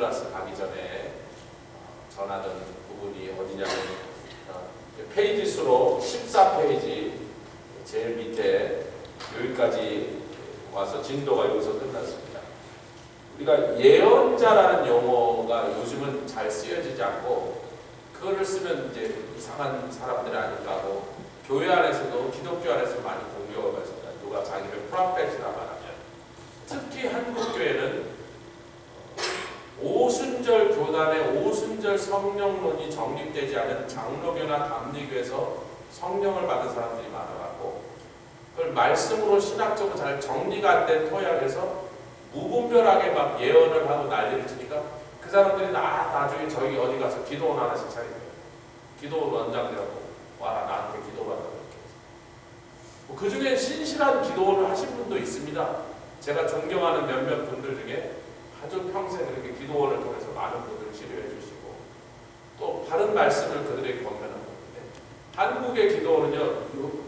온두라스 가기 전에 전하던 부분이 어디냐면 페이지 수로 14페이지 제일 밑에 여기까지 와서 진도가 여기서 끝났습니다. 우리가 예언자라는 용어가 요즘은 잘 쓰여지지 않고 그거를 쓰면 이제 이상한 사람들이 아닐까 하고 교회 안에서도 기독교 안에서 많이 공격을 받습니다. 누가 자기를 프로페트라 말하면 특히 한국 교회는 오순절 교단의 오순절 성령론이 정립되지 않은 장로교나 감리교에서 성령을 받은 사람들이 많아갖고 그걸 말씀으로 신학적으로 잘 정리가 안 된 토양에서 무분별하게 막 예언을 하고 난리를 치니까 그 사람들이 나중에 저희 어디 가서 기도원 하나씩 차리고 기도원 원장이라고 와라 나한테 기도받아라 이렇게 해서 그 중에 신실한 기도원을 하신 분도 있습니다. 제가 존경하는 몇몇 분들 중에 아주 평생 이렇게 기도원을 통해서 많은 분들을 치료해 주시고 또 바른 말씀을 그들에게 권면하고 있는데 한국의 기도원은요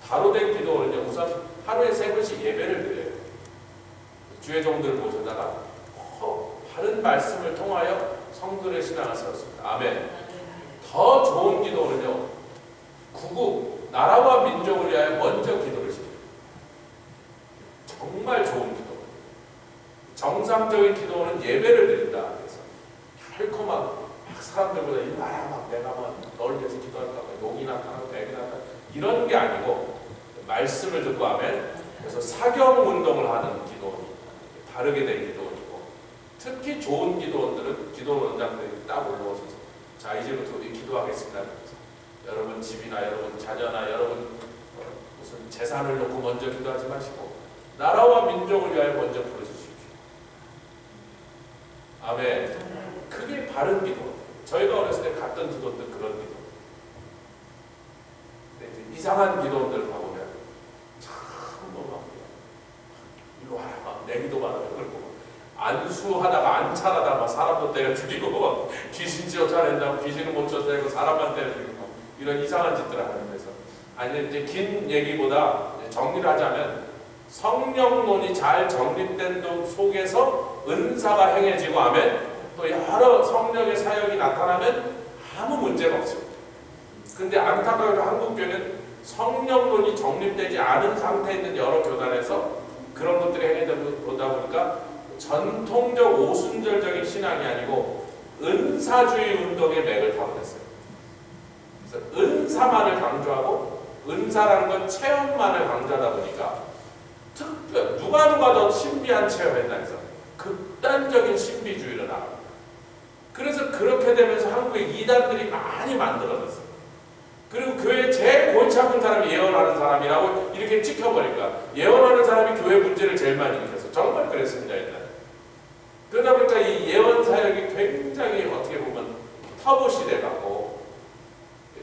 다로된 기도원은요 우선 하루에 3번씩 예배를 드려요. 주회종들 모셔다가 바른 말씀을 통하여 성도의 신앙을 세웠습니다. 아멘. 더 좋은 기도는요 구국 나라와 민족을 위하여 먼저 기도를 시켜요. 정말 좋은 기도. 정상적인 기도는 예배를 드린다. 그래서 결코 막 사람들보다 이리 와라 막 내가 막 널 위해서 기도할까 봐 용이 나타나고 백이 나타나고 이런 게 아니고 말씀을 듣고 하면 그래서 사경 운동을 하는 기도원이 다르게 된 기도원이고 특히 좋은 기도원들은 기도원 원장들이 딱 올라오셔서 자 이제부터 우리 기도하겠습니다. 여러분 집이나 여러분 자녀나 여러분 무슨 재산을 놓고 먼저 기도하지 마시고 나라와 민족을 위하여 먼저 부르주십시오. 아멘. 그게 바른 기도. 저희가 어렸을 때 갔던 기도들 그런 기도. 근데 이상한 기도원들 가보면 참 뭐 이리 와라 막 내 기도 받아요. 그리고 안수하다가 안찰하다가 막 사람도 때려 죽이고 귀신 쫓아낸다고 귀신을 못 쫓아내고 사람만 때려 죽이고 이런 이상한 짓들을 하는 데서 아니 이제 긴 얘기보다 정리를 하자면 성령론이 잘 정립된 속에서 은사가 행해지고 하면 또 여러 성령의 사역이 나타나면 아무 문제가 없습니다. 근데 안타깝게 한국교회는 성령론이 정립되지 않은 상태에 있는 여러 교단에서 그런 것들이 행해되다 보니까 전통적 오순절적인 신앙이 아니고 은사주의 운동의 맥을 타버렸어요. 그래서 은사만을 강조하고 은사라는 건 체험만을 강조하다 보니까 누가 더 신비한 체험했나 해서 극단적인 신비주의를 나갑니다. 그래서 그렇게 되면서 한국에 이단들이 많이 만들어졌어요. 그리고 교회에 제일 골치 아픈 사람이 예언하는 사람이라고 이렇게 찍혀버리니까 예언하는 사람이 교회 문제를 제일 많이 일으켜서 정말 그랬습니다. 옛날에. 그러다 보니까 이 예언 사역이 굉장히 어떻게 보면 터보 시대 같고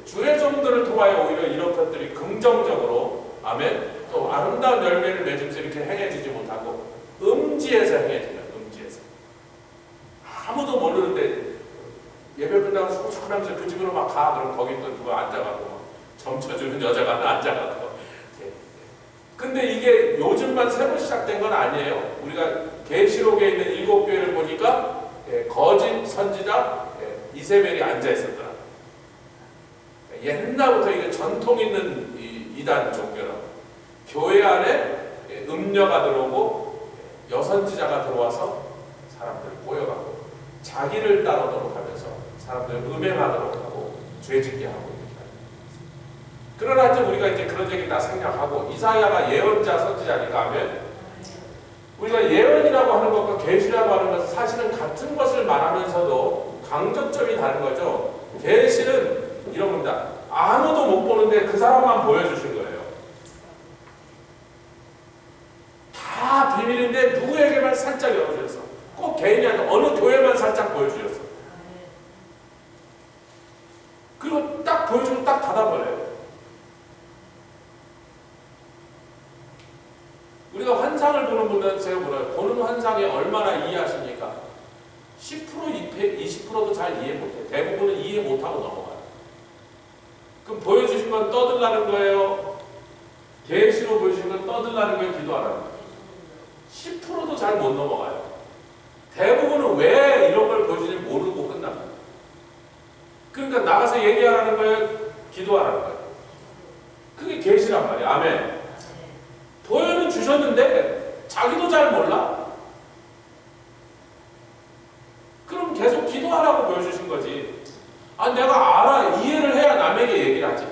주회종들을 통하여 오히려 이런 것들이 긍정적으로 아멘 또 아름다운 열매를 맺으면서 이렇게 행해지지 못하고 음지에서 행해지는 음지에서 아무도 모르는데 예배 끝나고 수근하면서 그 집으로 막 가. 그럼 거기 또 누가 앉아가고 점쳐주는 여자가 앉아가고 근데 이게 요즘만 새로 시작된 건 아니에요. 우리가 계시록에 있는 7교회를 보니까 거짓 선지자 이세벨이 앉아 있었더라. 옛날부터 이게 전통 있는 이단 종교라고 교회 안에 음녀가 들어오고 여선지자가 들어와서 사람들을 꼬여가고 자기를 따르도록 하면서 사람들을 음행하도록 하고 죄짓게 하고 있다. 그러나 하여튼 우리가 이제 그런 얘기 다 생략하고 이사야가 예언자 선지자니까 하면 우리가 예언이라고 하는 것과 계시라고 하는 것은 사실은 같은 것을 말하면서도 강조점이 다른 거죠. 계시는 이런 겁니다. 아무도 못 보는데 그 사람만 보여주신 거예요. 다 비밀인데 누구에게만 살짝 열어주셨어. 꼭 개인이 아니라 어느 교회만 살짝 보여주셨어. 그리고 딱 보여주면 딱 닫아버려요. 우리가 환상을 보는 분들은 제가 뭐라요? 보는 환상에 얼마나 이해하십니까? 10%, 20%도 잘 이해 못해요. 대부분은 이해 못하고 넘어가요. 그럼 보여주신 건 떠들라는 거예요? 계시로 보여주신 건 떠들라는 거예요? 기도하라는 거예요? 10%도 잘 못 넘어가요. 대부분은 왜 보여주신 거지. 아, 내가 알아, 이해를 해야 남에게 얘기를 하지.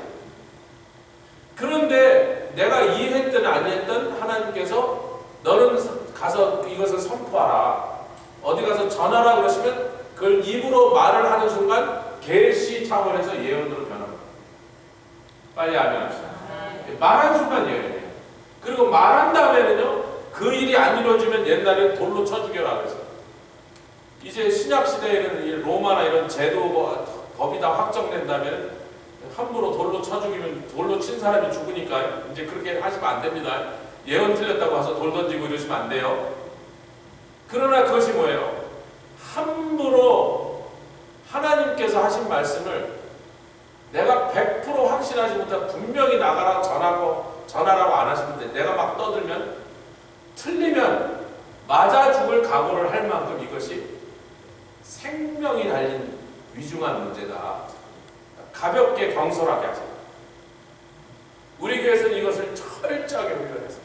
그런데 내가 이해했든 아니했든 하나님께서 너는 가서 이것을 선포하라, 어디 가서 전하라 그러시면 그걸 입으로 말을 하는 순간 계시 차원에서 예언으로 변합니다. 빨리 아멘합시다. 말한 순간 예언이에요. 그리고 말한 다음에는요, 그 일이 안 이루어지면 옛날에 돌로 쳐 죽여라 그래서. 이제 신약 시대에는 로마나 이런 제도 법이 다 확정된다면 함부로 돌로 쳐 죽이면 돌로 친 사람이 죽으니까 이제 그렇게 하시면 안 됩니다. 예언 틀렸다고 와서 돌 던지고 이러시면 안 돼요. 그러나 그것이 뭐예요? 함부로 하나님께서 하신 말씀을 내가 100% 확신하지 못하고 분명히 나가라 전하라고 안 하시는데 내가 막 떠들면, 틀리면 맞아 죽을 각오를 할 만큼 이것이 생명이 달린 위중한 문제다. 가볍게 경솔하게 하자. 우리 교회에서는 이것을 철저하게 훈련해서,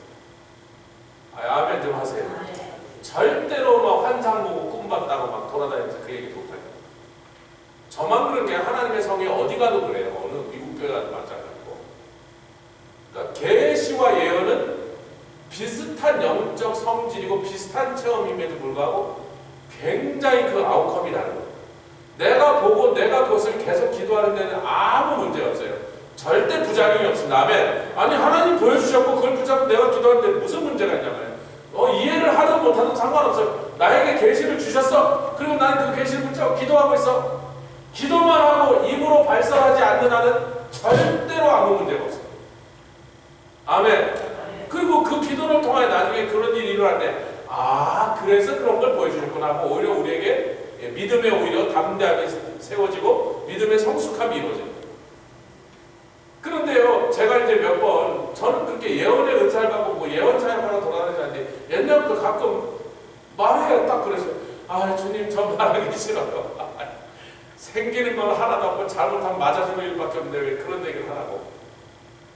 아멘 좀 하세요. 절대로 막 환상 보고 꿈 봤다고 막 돌아다니면서 그 얘기 못해요. 저만 그런 게 하나님의 성에 어디 가도 그래요. 어느 미국 교회 가도 마찬가지고. 그러니까 계시와 예언은 비슷한 영적 성질이고 비슷한 체험임에도 불구하고 굉장히 그 아웃컴이 다른 거예요. 내가 보고 내가 그것을 계속 기도하는 데는 아무 문제가 없어요. 절대 부작용이 없습니다. 아멘. 아니 하나님 보여주셨고 그걸 붙잡고 내가 기도하는데 무슨 문제가 있냐고요. 이해를 하든 못하든 상관없어요. 나에게 계시를 주셨어. 그리고 나는 그 계시를 붙잡고 기도하고 있어. 기도만 하고 입으로 발설하지 않는 한은 절대로 아무 문제가 없어요. 아멘. 그리고 그 기도를 통해 나중에 그런 일이 일어날 때, 아, 그래서 그런 걸 보여주셨구나 하고 오히려 우리에게 믿음의 오히려 담대함이 세워지고 믿음의 성숙함이 이루어집니다. 그런데요, 제가 이제 몇 번, 저는 그렇게 예언의 은사를 받고 뭐 예언 사역하러 돌아다니지 않는데 옛날부터 가끔 말해요. 딱 그랬어요. 아, 주님 저 말하기 싫어요. 생기는 건 하나도 없고 잘못하면 맞아주는 일밖에 없는데 왜 그런 얘기를 하라고.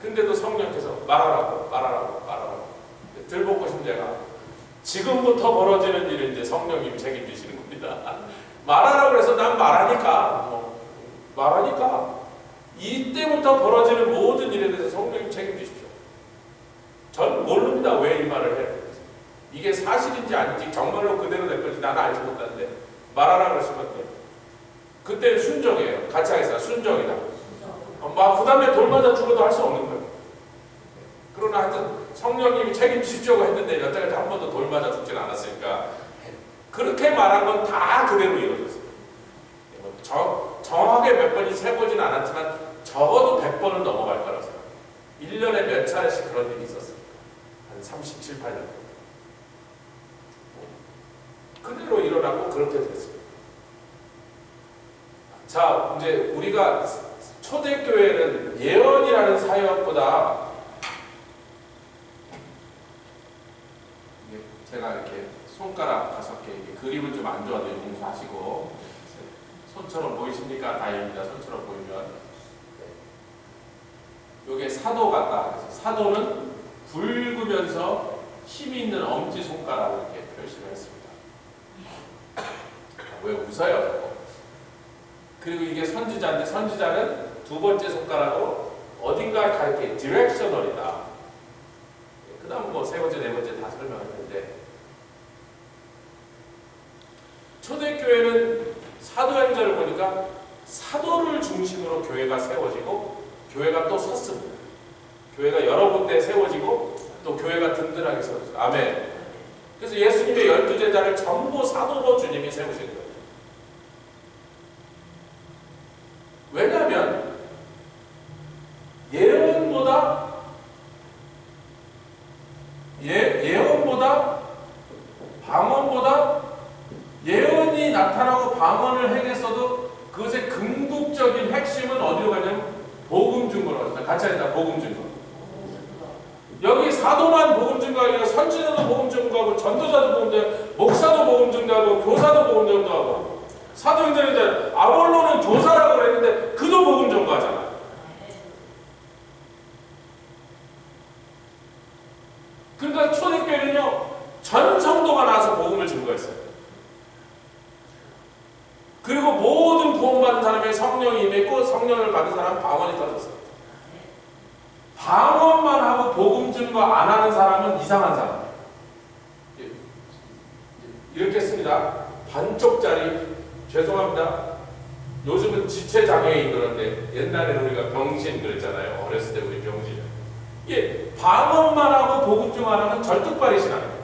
근데도 성령께서 말하라고. 들볶으신 제가 지금부터 벌어지는 일을 이제 성령님이 책임지시는 겁니다. 말하라고 해서 난 말하니까 이때부터 벌어지는 모든 일에 대해서 성령님 책임지십시오. 전 모릅니다. 왜 이 말을 해요. 이게 사실인지 아닌지 정말로 그대로 될 건지 나는 알지 못하는데 말하라고 하시면 돼요. 그때는 순종이에요. 같이 하겠습니다. 순종이다. 그 다음에 돌 맞아 죽어도 할 수 없는 거예요. 그러나 하여튼 성령님이 책임지십시오고 했는데 여태까지 한 번도 돌 맞아 죽지는 않았으니까 그렇게 말한 건 다 그대로 이루어졌어요. 정확하게 몇 번이 세보지는 않았지만 적어도 100번은 넘어갈 거라고 생각해요. 1년에 몇 차례씩 그런 일이 있었으니까 한 37, 8년 그대로 일어나고 그렇게 됐어요. 자, 이제 우리가 초대교회는 예언이라는 사역보다, 제가 이렇게 손가락 5개, 그림은 좀 안 좋아도 용서하시고, 손처럼 보이십니까? 다행입니다. 손처럼 보이면. 요게 사도 같다. 그래서 사도는 굵으면서 힘이 있는 엄지손가락을 이렇게 표시를 했습니다. 왜 웃어요? 그리고 이게 선지자인데 선지자는 두 번째 손가락으로 어딘가를 가리켜 디렉셔널이다. 그 다음 뭐 세 번째, 네 번째 다 설명했는데 초대교회는 사도행전을 보니까 사도를 중심으로 교회가 세워지고 교회가 또 섰습니다. 교회가 여러 군데 세워지고 또 교회가 든든하게 세워졌어요. 아멘. 그래서 예수님의 12제자를 전부 사도로 주님이 세우신 거예요. 왜냐하면 예언보다 방언보다 예언이 나타나고 방언을 행했어도 그것의 궁극적인 핵심은 어디로 가냐면 복음 증거라고 합니다. 같이 하자. 복음 증거. 여기 사도만 복음 증거하고 아니라 선지자도 복음 증거하고 전도자도 복음 증거하고 목사도 복음 증거하고 교사도 복음 증거하고 사도행전에 이제 아볼로는 교사라고 그랬는데 그도 복음 증거하잖아. 그러니까 초대교회는요 전 성도가 나와서 복음을 증거했어요. 그리고 모든 사람의 성령이 임했고 성령을 받은 사람은 방언이 터졌어요. 방언만 하고 복음 증거 안 하는 사람은 이상한 사람. 이렇게 씁니다. 반쪽짜리, 죄송합니다. 요즘은 지체장애인 그런데 옛날에는 우리가 병신 그랬잖아요. 어렸을 때 우리 병신. 이게 방언만 하고 복음 증거 안 하면 절뚝발이 신앙이에요.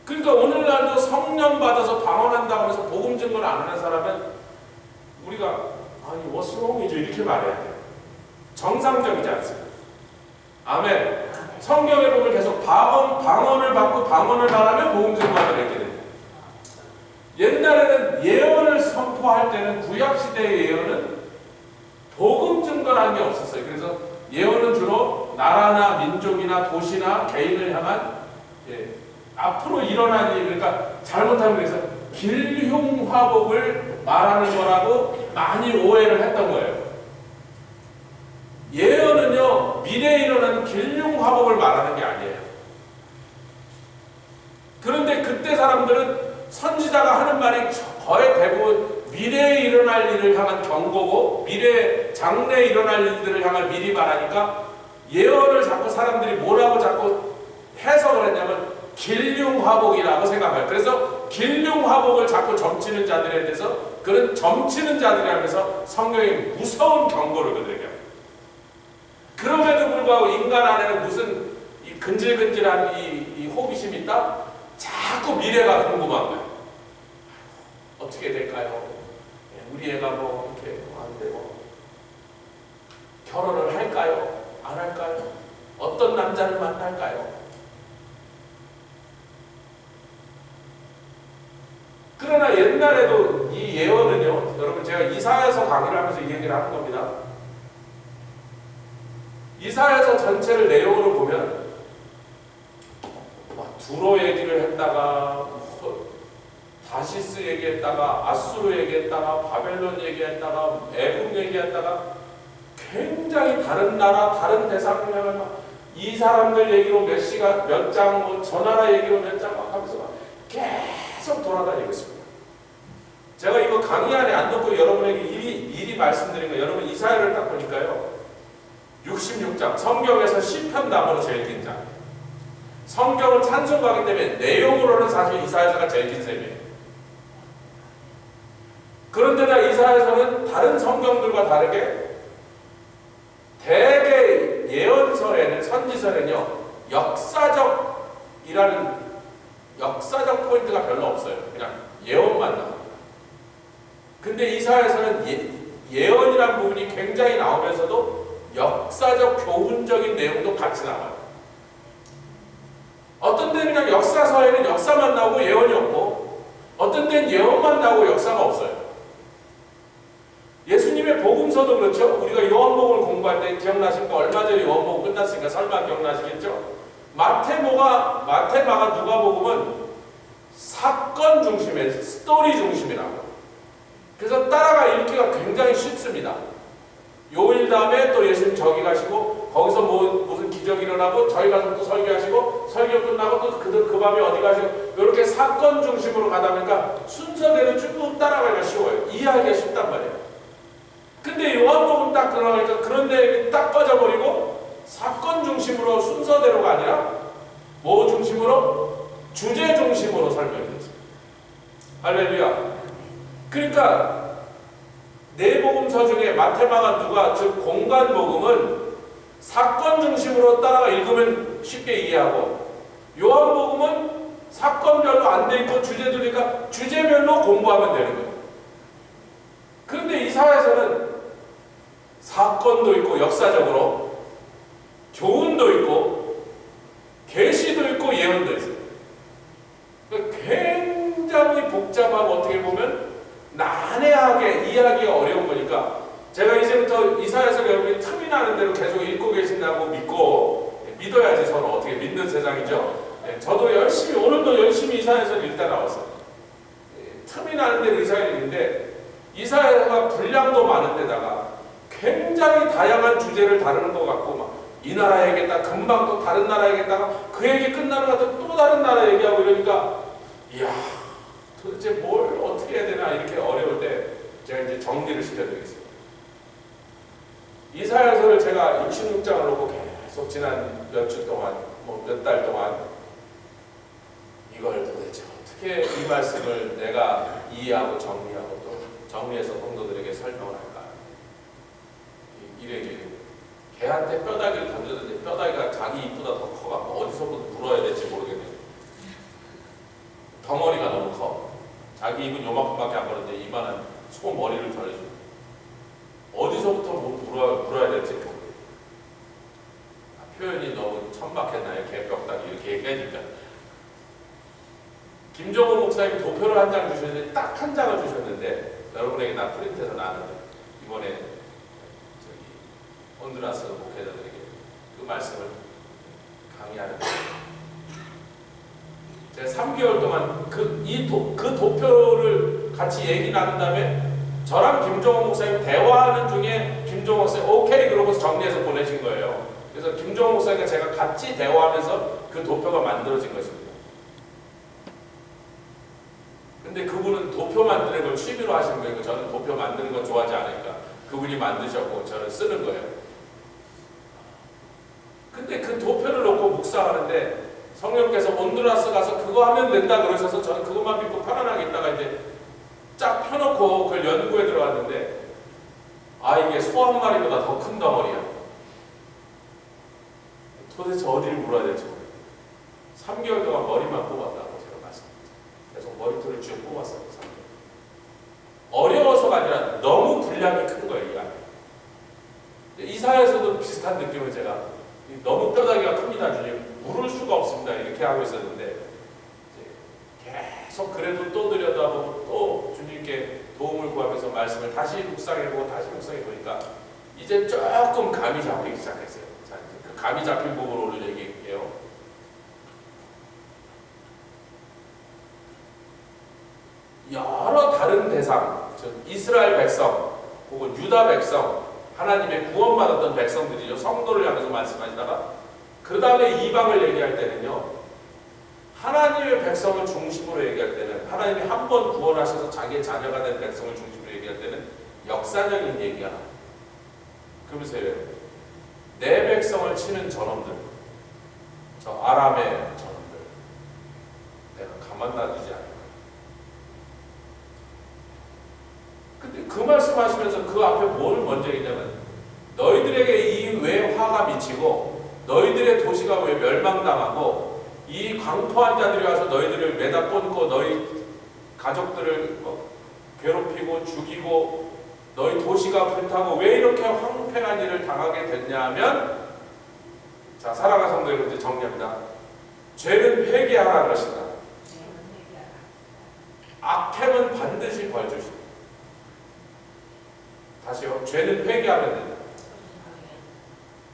그러니까 오늘날도 성령 받아서 방언한다고 해서 복음 증거를 안 하는 사람은 우리가 아니 what's wrong이죠 이렇게 말해야 돼요. 정상적이지 않습니다. 아멘. 성경에 보면 계속 방언을 받고 방언을 말하면 복음 증거하다 이렇게 됩니다. 옛날에는 예언을 선포할 때는 구약시대의 예언은 복음 증거라는 게 없었어요. 그래서 예언은 주로 나라나 민족이나 도시나 개인을 향한 앞으로 일어날 일, 그러니까 잘못하면 그래서 길흉화복을 말하는 거라고 많이 오해를 했던 거예요. 예언은요, 미래에 일어나는 길흉화복을 말하는 게 아니에요. 그런데 그때 사람들은 선지자가 하는 말이 거의 대부분 미래에 일어날 일을 향한 경고고 미래 장래에 일어날 일들을 향한 미리 말하니까 예언을 자꾸 사람들이 뭐라고 자꾸 해석을 했냐면 길흉화복이라고 생각해요. 그래서 길흉화복을 자꾸 점치는 자들에 대해서 그런 점치는 자들이 하면서 성경에 무서운 경고를 그들에게 합니다. 그럼에도 불구하고 인간 안에는 무슨 이 근질근질한 이 호기심이 있다? 자꾸 미래가 궁금한 거예요. 어떻게 될까요? 우리 애가 뭐 이렇게 안 되고 결혼을 할까요? 안 할까요? 어떤 남자를 만날까요? 그러나 옛날에도 이 예언은요, 여러분 제가 이사야서 강의를 하면서 이 얘기를 하는 겁니다. 이사야서 전체를 내용으로 보면 막 두로 얘기를 했다가 다시스 얘기했다가 아수르 얘기했다가 바벨론 얘기했다가 애국 얘기했다가 굉장히 다른 나라 다른 대상을 향한 이 사람들 얘기로 몇 시간 몇 장 뭐 저 나라 얘기로 몇 장 막 하면서 막 계속 돌아다니고 있습니다. 제가 이거 강의 안에 안 넣고 여러분에게 미리 말씀드린 거 여러분 이사야를 딱 보니까요 66장 성경에서 시편담으로 제일 긴 장. 성경은 찬송가기 때문에 내용으로는 사실 이사야서가 제일 긴 셈이에요. 그런데다 이사야서는 다른 성경들과 다르게 대개 예언서에는 선지서에는요 역사적 포인트가 별로 없어요. 그냥 예언만 나옵니다. 근데 이사야서는 예언이라는 부분이 굉장히 나오면서도 역사적 교훈적인 내용도 같이 나와요. 어떤 때는 그냥 역사서에는 역사만 나오고 예언이 없고 어떤 때는 예언만 나오고 역사가 없어요. 예수님의 복음서도 그렇죠. 우리가 요한복음을 공부할 때 기억나십니까? 얼마 전에 요한복음 끝났으니까 설마 기억나시겠죠? 마태마가 누가복음은 사건 중심의 스토리 중심이라고. 그래서 따라가 읽기가 굉장히 쉽습니다. 요일 다음에 또 예수님 저기 가시고 거기서 무슨 기적이 일어나고 저희 가서 또 설교하시고 설교 끝나고 또 그 밤에 어디 가시고 이렇게 사건 중심으로 가다 보니까 순서대로 쭉 따라가기가 쉬워요. 이해하기가 쉽단 말이에요. 근데 요한복음 딱 들어가니까 그런 데에 딱 빠져버리고 사건 중심으로 순서대로가 아니라 뭐 중심으로? 주제 중심으로 설명이 됐습니다. 할렐루야. 그러니까 네 복음서 중에 마태마가 누가 즉 공간 복음은 사건 중심으로 따라가 읽으면 쉽게 이해하고 요한복음은 사건별로 안 돼 있고 주제들이니까 주제별로 공부하면 되는 거예요. 그런데 이사야서는 사건도 있고 역사적으로 교훈도 있고 계시도 있고 예언도 있어요. 그러니까 굉장히 복잡하고 어떻게 보면 난해하게 이해하기가 어려운 거니까 제가 이제부터 이사야서 여러분이 틈이 나는 대로 계속 읽고 계신다고 믿어야지 서로 어떻게 믿는 세상이죠. 저도 오늘도 열심히 이사야서를 읽다 나왔어요. 틈이 나는 대로 이사야를 읽는데 이사야가 분량도 많은데다가 굉장히 다양한 주제를 다루는 것 같고 막 이 나라 얘기했다 금방 또 다른 나라 얘기했다가 그 얘기 끝나는 것 같아 또 다른 나라 얘기하고 이러니까 이야 도대체 뭘 어떻게 어떻게 해야 되나 이렇게 어려울 때 제가 이제 정리를 시켜드리겠습니다. 이사야서를 제가 66장을 놓고 계속 지난 몇 주 동안, 몇 달 동안 이걸 도대체 어떻게 이 말씀을 내가 이해하고 정리하고 또 정리해서 성도들에게 설명을 할까? 이래 개한테 뼈다귀를 던졌는데 뼈다귀가 자기 입보다 더 커갖고 어디서부터 물어야 될지 모르겠네요. 덩어리가 너무 커. 자기 입은 요만큼밖에 안 거는데 이만한 소 머리를 전해주고 어디서부터 물어야 될지 모르겠네요. 표현이 너무 천박했나요? 개뼈다귀 이렇게 얘기하니까. 김정은 목사님 도표를 한 장 주셨는데 딱 한 장을 주셨는데 여러분에게 다 프린트해서 나왔는데 이번에 혼두라스 목회자들에게 그 말씀을 강의하는 거예요. 제가 3개월 동안 그 도표를 같이 얘기 나눈 다음에 저랑 김종원 목사님 대화하는 중에 김종원 목사님 오케이 그러고서 정리해서 보내신 거예요. 그래서 김종원 목사님과 제가 같이 대화하면서 그 도표가 만들어진 것입니다. 근데 그분은 도표 만드는 걸 취미로 하시는 거예요. 저는 도표 만드는 거 좋아하지 않으니까 그분이 만드셨고 저는 쓰는 거예요. 근데 그 도표를 놓고 묵상하는데 성령께서 온두라스 가서 그거 하면 된다 그러셔서 저는 그것만 믿고 편안하게 있다가 이제 쫙 펴놓고 그걸 연구에 들어갔는데 이게 소 한 마리보다 더 큰 덩어리야. 도대체 어디를 물어야 될지 모르겠어요. 3개월 동안 머리만 뽑았다고 제가 말씀드렸죠. 계속 머리털을 쭉 뽑았어요. 3개월. 어려워서가 아니라 너무 분량이 큰 거예요. 이 안에. 이사야에서도 비슷한 느낌을 제가 너무 뼈다귀가 큽니다. 주님 물을 수가 없습니다. 이렇게 하고 있었는데 계속 그래도 또 들여다보고 또 주님께 도움을 구하면서 말씀을 다시 묵상해보고 다시 묵상해보니까 이제 조금 감이 잡히기 시작했어요. 자, 그 감이 잡힌 부분을 오늘 얘기할게요. 여러 다른 대상, 즉 이스라엘 백성 혹은 유다 백성 하나님의 구원받았던 백성들이죠. 성도를 향해서 말씀하시다가 그 다음에 이방을 얘기할 때는요. 하나님의 백성을 중심으로 얘기할 때는 하나님이 한 번 구원하셔서 자기의 자녀가 된 백성을 중심으로 얘기할 때는 역사적인 얘기야. 그러면서 내 백성을 치는 저놈들, 저 아람의 저놈들 내가 가만 놔두지 않을 거야. 근데 그 말씀하시면서 그 앞에 뭘 먼저 얘기냐면 너희들에게 이 왜 화가 미치고 너희들의 도시가 왜 멸망당하고 이 광포한 자들이 와서 너희들을 매다 꽂고 너희 가족들을 괴롭히고 죽이고 너희 도시가 불타고 왜 이렇게 황폐한 일을 당하게 됐냐면 자 사랑하는 성도 여러분 이제 정리합니다. 죄는 회개하라 그러신다. 악행은 반드시 벌 주신다. 다시요. 죄는 회개하면 된다.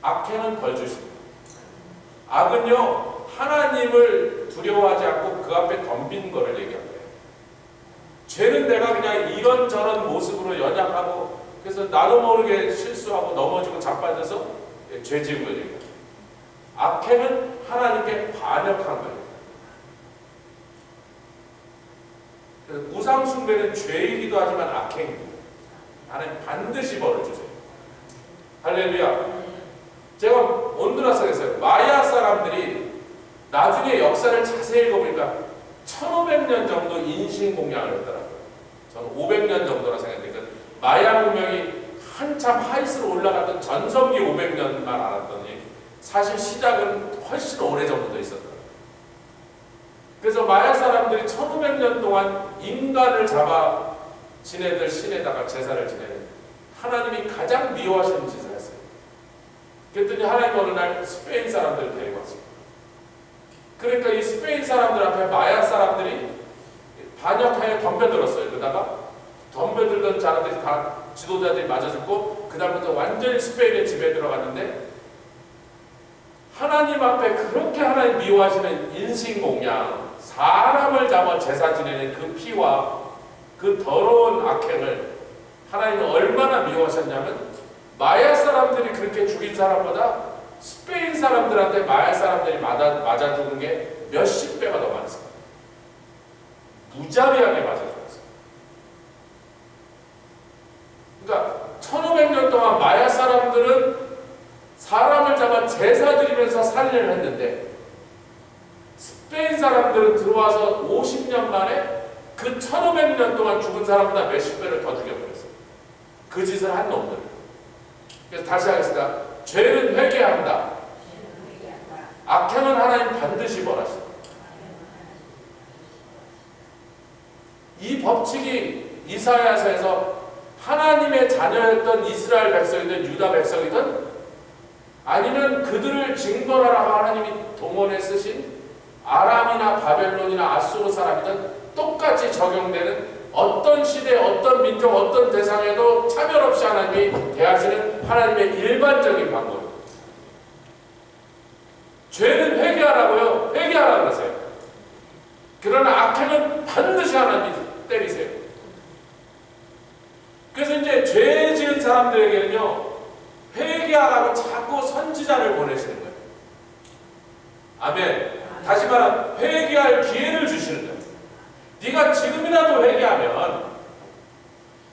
악행은 벌 주신다. 악은요 하나님을 두려워하지 않고 그 앞에 덤빈 거를 얘기한 거예요. 죄는 내가 그냥 이런저런 모습으로 연약하고 그래서 나도 모르게 실수하고 넘어지고 자빠져서 죄 지은 걸 얘기해요. 악행은 하나님께 반역한 거예요. 그래서 우상 숭배는 죄이기도 하지만 악행입니다. 하나님 반드시 벌을 주세요. 할렐루야. 제가 온두라스에서 마야 사람들이 나중에 역사를 자세히 읽어보니까 1500년 정도 인신공양을 했더라고요. 저는 500년 정도라 생각했는데 마야 문명이 한참 하이스로 올라갔던 전성기 500년만 알았더니 사실 시작은 훨씬 오래전부터 있었더라고요. 그래서 마야 사람들이 1500년 동안 인간을 잡아 지네들 신에다가 제사를 지내는 하나님이 가장 미워하시는 짓을 했어요. 그랬더니 하나님 어느 날 스페인 사람들을 데리고 왔습니다. 그러니까 이 스페인 사람들 앞에 마야 사람들이 반역하여 덤벼들었어요. 그러다가 덤벼들던 자들이 다 지도자들이 맞아 죽고 그 다음부터 완전히 스페인의 집에 들어갔는데 하나님 앞에 그렇게 하나님 미워하시는 인신공양 사람을 잡아 제사 지내는 그 피와 그 더러운 악행을 하나님은 얼마나 미워하셨냐면 마야 사람들이 그렇게 죽인 사람보다 스페인 사람들한테 마야 사람들이 맞아 죽은 게 몇십 배가 더 많습니다. 무자비하게 맞아 죽었어요. 제사 드리면서 살인을 했는데 스페인 사람들은 들어와서 50년 만에 그 1500년 동안 죽은 사람보다 몇십 배를 더 죽여버렸어요. 그 짓을 한 놈들. 그래서 다시 하겠습니다. 죄는 회개한다. 악행은 하나님 반드시 벌하신다. 이 법칙이 이사야서에서 하나님의 자녀였던 이스라엘 백성이든 유다 백성이든 아니면 그들을 징벌하라고 하나님이 동원해 쓰신 아람이나 바벨론이나 아수르 사람이든 똑같이 적용되는 어떤 시대, 어떤 민족, 어떤 대상에도 차별 없이 하나님이 대하시는 하나님의 일반적인 방법. 죄는 회개하라고요. 회개하라 그러세요. 그러나 악행은 반드시 하나님이 때리세요. 그래서 이제 죄 지은 사람들에게는요, 회개하라고 자꾸 선지자를 보내시는 거예요. 아멘. 다시 말하면 회개할 기회를 주시는 거예요. 네가 지금이라도 회개하면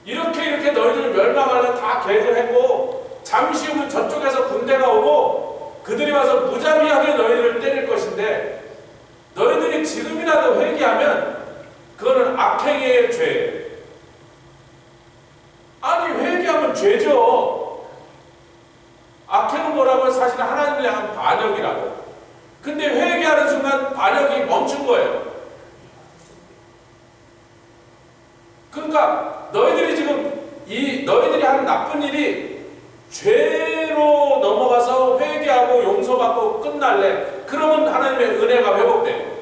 이렇게 너희들 멸망하는 다 계획을 했고 잠시 후면 저쪽에서 군대가 오고 그들이 와서 무자비하게 너희들을 때릴 것인데 너희들이 지금이라도 회개하면 그거는 악행의 죄예요. 아니 회개하면 죄죠. 악행은 뭐라고요? 사실 하나님을 향한 반역이라고. 근데 회개하는 순간 반역이 멈춘 거예요. 그러니까 너희들이 지금 너희들이 하는 나쁜 일이 죄로 넘어가서 회개하고 용서받고 끝날래. 그러면 하나님의 은혜가 회복돼요.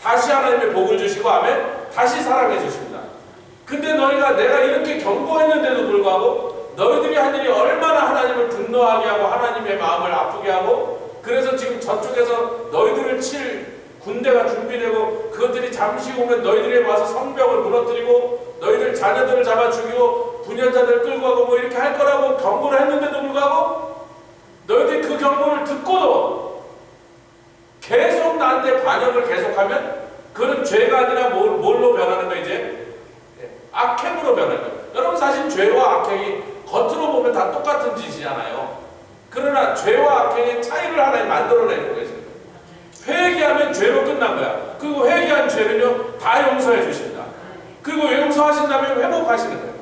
다시 하나님의 복을 주시고 아멘. 다시 사랑해 주십니다. 근데 너희가 내가 이렇게 경고했는데도 불구하고 너희들이 한 일이 얼마나 하나님을 분노하게 하고 하나님의 마음을 아프게 하고 그래서 지금 저쪽에서 너희들을 칠 군대가 준비되고 그것들이 잠시 오면 너희들이 와서 성벽을 무너뜨리고 너희들 자녀들을 잡아 죽이고 분연자들을 끌고 가고 뭐 이렇게 할 거라고 경고를 했는데도 불구하고 너희들이 그 경고를 듣고도 계속 나한테 반역을 계속하면 그건 죄가 아니라 뭘로 변하는 거 이제? 악행으로 변하는 거예요. 여러분 사실 죄와 악행이 겉으로 보면 다 똑같은 짓이잖아요. 그러나 죄와 악행의 차이를 하나님 만들어내는 거예요. 회개하면 죄로 끝난 거야. 그리고 회개한 죄는요 다 용서해 주신다. 그리고 용서하신 다음에 회복하시는 거예요.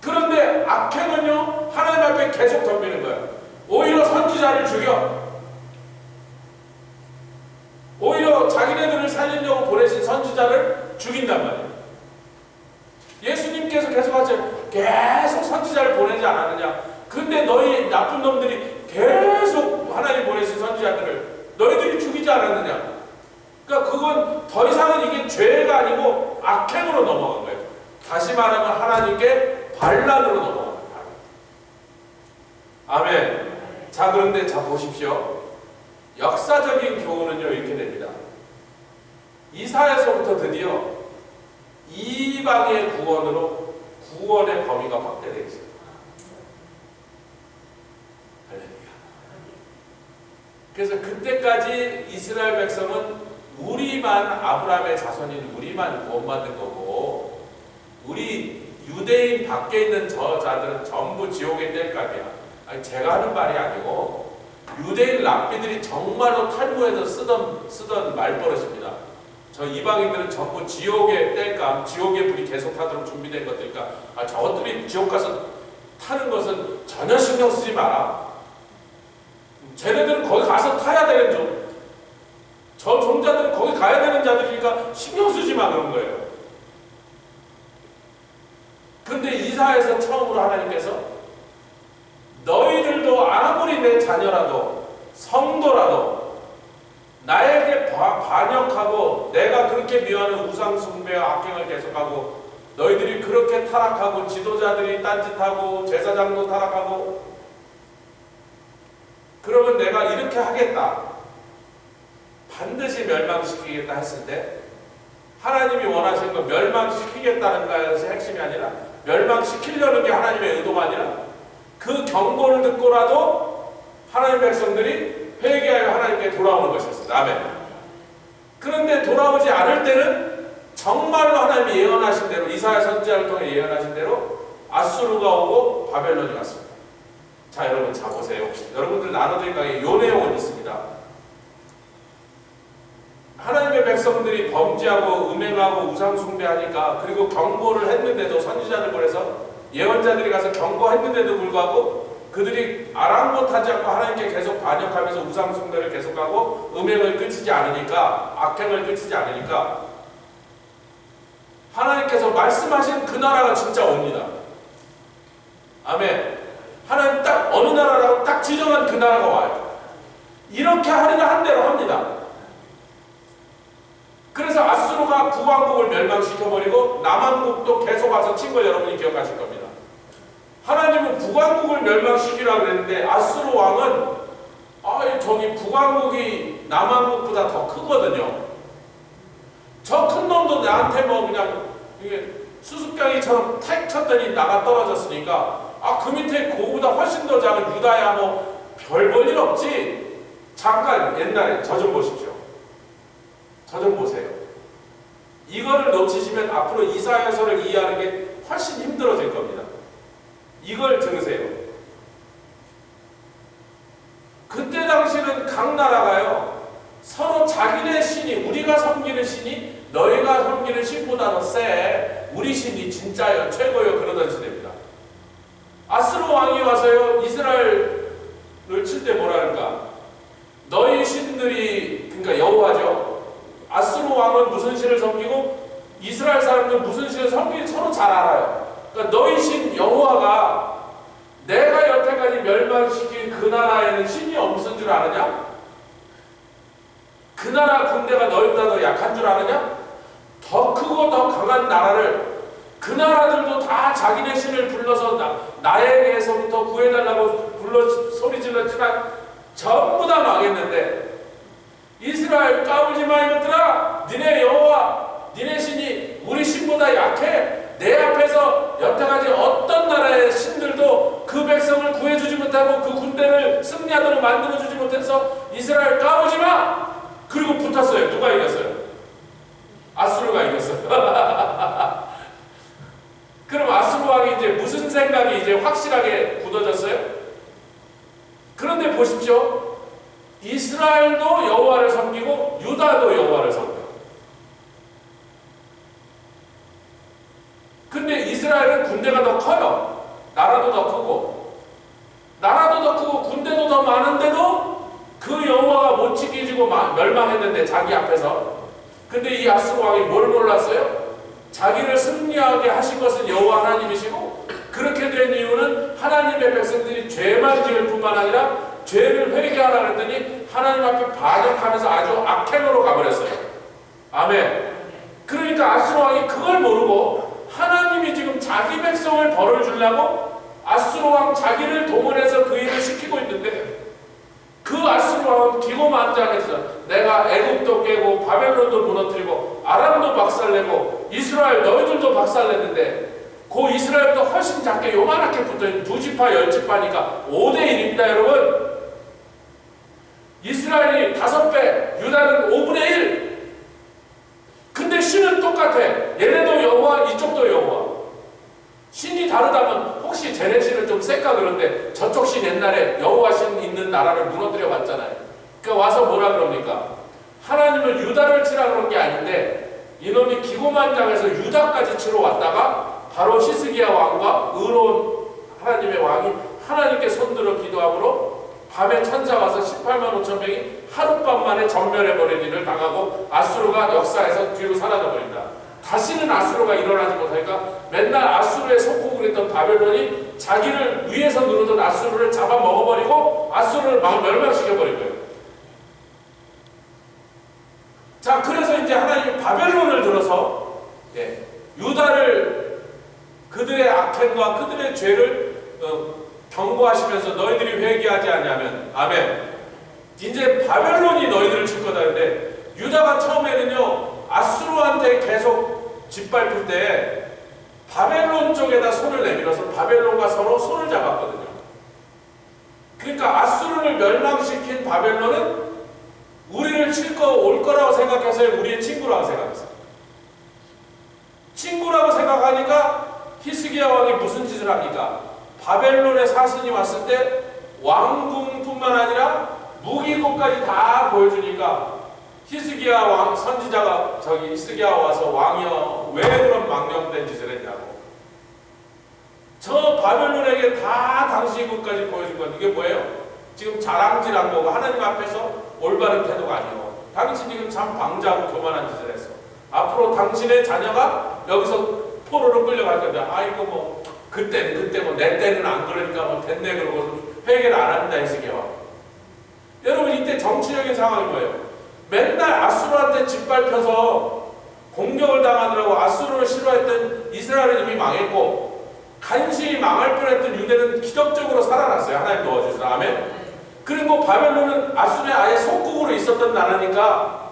그런데 악행은요 하나님 앞에 계속 덤비는 거예요. 오히려 선지자를 죽여. 오히려 자기네들을 살리려고 보내신 선지자를 죽인단 말이에요. 예수님께서 계속 하세요. 계속 선지자를 보내지 않았느냐. 근데 너희 나쁜 놈들이 계속 하나님 보내신 선지자들을 너희들이 죽이지 않았느냐. 그러니까 그건 더 이상은 이게 죄가 아니고 악행으로 넘어간 거예요. 다시 말하면 하나님께 반란으로 넘어간 거예요. 아멘. 자 그런데 자 보십시오. 역사적인 교훈은요 이렇게 됩니다. 이사야서부터 드디어 이방의 구원으로 구원의 범위가 확대되어 있어요. 할렐루야. 그래서 그때까지 이스라엘 백성은 우리만 아브라함의 자손인 우리만 구원받는 거고 우리 유대인 밖에 있는 저 자들은 전부 지옥에 뗄 값이야. 아니 제가 하는 말이 아니고 유대인 랍비들이 정말로 탈무에서 쓰던 말버릇입니다. 저 이방인들은 전부 지옥에 뗄감, 지옥의 불이 계속 타도록 준비된 것들이니까 저것들이 지옥 가서 타는 것은 전혀 신경 쓰지 마라. 쟤네들은 거기 가서 타야 되는 좀. 저 종자들은 거기 가야 되는 자들이니까 신경 쓰지 마 그런 거예요. 근데 이사야에서 처음으로 하나님께서 너희들도 아무리 내 자녀라도 성도라도 나에게 반역하고 내가 그렇게 미워하는 우상숭배와 악행을 계속하고 너희들이 그렇게 타락하고 지도자들이 딴짓하고 제사장도 타락하고 그러면 내가 이렇게 하겠다. 반드시 멸망시키겠다 했을 때 하나님이 원하시는 건 멸망시키겠다는 것이 핵심이 아니라 멸망시키려는 게 하나님의 의도가 아니라 그 경고를 듣고라도 하나님의 백성들이 회개하여 하나님께 돌아오는 것이었습니다. 아멘. 그런데 돌아오지 않을 때는 정말로 하나님이 예언하신 대로 이사야 선지자를 통해 예언하신 대로 아수르가 오고 바벨론이 왔습니다. 자, 여러분 자 보세요. 여러분들 나눠드린 강의 요 내용은 있습니다. 하나님의 백성들이 범죄하고 음행하고 우상 숭배하니까, 그리고 경고를 했는데도, 선지자들 보내서 예언자들이 가서 경고했는데도 불구하고 그들이 아랑곳하지 않고 하나님께 계속 반역하면서 우상 숭배를 계속하고 음행을 그치지 않으니까, 악행을 그치지 않으니까 하나님께서 말씀하신 그 나라가 진짜 옵니다. 아멘. 하나님 딱 어느 나라라고 딱 지정한 그 나라가 와요. 이렇게 하리라 한 대로 합니다. 그래서 아수르가 북왕국을 멸망시켜버리고 남왕국도 계속 와서 친 걸 여러분이 기억하실 겁니다. 하나님은 북왕국을 멸망시키라고 그랬는데 아수르 왕은 저기 북왕국이 남왕국보다 더 크거든요. 저 큰 놈도 나한테 뭐 그냥 이게 수수깡이처럼 탁 쳤더니 나가 떨어졌으니까 그 밑에 그거보다 훨씬 더 작은 유다야 뭐 별 볼 일 없지. 잠깐 옛날에 저 좀 보십시오. 저 좀 보세요. 이거를 놓치시면 앞으로 이사야서를 이해하는 게 훨씬 힘들어질 겁니다. 이걸 들으세요. 그때 당시는 각 나라가요, 서로 자기네 신이, 우리가 섬기는 신이 너희가 섬기는 신보다 더 세, 우리 신이 진짜요, 최고요, 그러던 시대입니다. 아수르 왕이 와서요, 이스라엘을 칠 때 뭐라는가? 너희 신들이, 그러니까 여호와죠. 아수르 왕은 무슨 신을 섬기고 이스라엘 사람들은 무슨 신을 섬기는지 서로 잘 알아요. 그러니까 너희 신 여호와가 내가 여태까지 멸망시킨 그 나라에는 신이 없는 줄 아느냐? 그 나라 군대가 너희보다 더 약한 줄 아느냐? 더 크고 더 강한 나라를, 그 나라들도 다 자기네 신을 불러서 나에게서부터 구해달라고 불러 소리 질렀지만 전부 다 망했는데, 이스라엘 까불지 마 이것들아, 니네 여호와 니네 신이 우리 신보다 약해. 내 앞에서 여태까지 어떤 나라의 신들도 그 백성을 구해주지 못하고 그 군대를 승리하도록 만들어주지 못해서 이스라엘 까불지 마. 그리고 붙었어요. 누가 이겼어요? 아수르가 이겼어요. 그럼 아수르 왕이 이제 무슨 생각이 이제 확실하게 굳어졌어요? 그런데 보십시오. 이스라엘도 여호와를 섬기고 유다도 여호와를 섬겨요. 근데 이스라엘은 군대가 더 커요. 나라도 더 크고, 나라도 더 크고 군대도 더 많은데도 그 여호와가 못 지켜지고 멸망했는데, 자기 앞에서. 근데 이 아수르 왕이 뭘 몰랐어요? 자기를 승리하게 하신 것은 여호와 하나님이시고, 그렇게 된 이유는 하나님의 백성들이 죄만 지을 뿐만 아니라 죄를 회개하라 그랬더니 하나님 앞에 반역하면서 아주 악행으로 가버렸어요. 아멘. 그러니까 아수르 왕이 그걸 모르고 하나님이 지금 자기 백성을 벌을 주려고 아수르 왕 자기를 동원해서 그 일을 시키고 있는데, 그 아수르 왕은 기고만장해서 내가 애굽도 깨고 바벨론도 무너뜨리고 아람도 박살내고 이스라엘 너희들도 박살냈는데, 그 이스라엘도 훨씬 작게 요만하게 붙어있는 2지파 10지파니까 5대1입니다 여러분. 이스라엘이 5배, 유다는 5분의 1. 근데 신은 똑같아. 얘네도 여호와, 이쪽도 여호와. 신이 다르다면 혹시 쟤네 신은 좀 셀까 그런데, 저쪽 신 옛날에 여호와 신 있는 나라를 무너뜨려 봤잖아요. 그러니까 와서 뭐라 그럽니까? 하나님은 유다를 치라 그런 게 아닌데, 이놈이 기고만장해서 유다까지 치러 왔다가 바로 히스기야 왕과 의로운 하나님의 왕이 하나님께 손들어 기도함으로 밤에 천사 와서 18만 5천 명이 하룻밤 만에 전멸해버린 일을 당하고 아수르가 역사에서 뒤로 사라져버린다. 다시는 아수르가 일어나지 못하니까 맨날 아수르의 속국을 했던 바벨론이 자기를 위에서 누르던 아수르를 잡아먹어버리고 아수르를 멸망시켜버린 거예요. 자, 그래서 이제 하나님이 바벨론을 들어서 유다를, 그들의 악행과 그들의 죄를 경고하시면서 너희들이 회개하지 않냐면, 아멘, 이제 바벨론이 너희들을 칠 거다. 근데 유다가 처음에는요 아수르한테 계속 짓밟힐 때 바벨론 쪽에다 손을 내밀어서 바벨론과 서로 손을 잡았거든요. 그러니까 아수르를 멸망시킨 바벨론은 우리를 올 거라고 생각해서 우리의 친구라고 생각했어요. 친구라고 생각하니까 히스기야 왕이 무슨 짓을 합니까? 바벨론의 사신이 왔을 때 왕궁뿐만 아니라 무기고까지 다 보여주니까 히스기야 왕 선지자가 히스기야 와서 왕이여 왜 그런 망령된 짓을 했냐고. 저 바벨론에게 다 당신의 것까지 보여준 건 이게 뭐예요? 지금 자랑질한 거고 하나님 앞에서 올바른 태도가 아니에요. 당신 지금 참 방자하고 교만한 짓을 했어. 앞으로 당신의 자녀가 여기서 포로로 끌려갈 건데 아이고 뭐 그때 뭐 내 때는 안 그러니까 뭐 됐네 그러고 회개를 안 한다 히스기야. 여러분 이때 정치적인 상황이 뭐예요? 맨날 아수르한테 짓밟혀서 공격을 당하느라고 아수르를 싫어했던 이스라엘은 이미 망했고 간신히 망할 뻔했던 유대는 기적적으로 살아났어요. 하나님 도와주셔서. 아멘. 그리고 바벨론은 아수르의 아예 속국으로 있었던 나라니까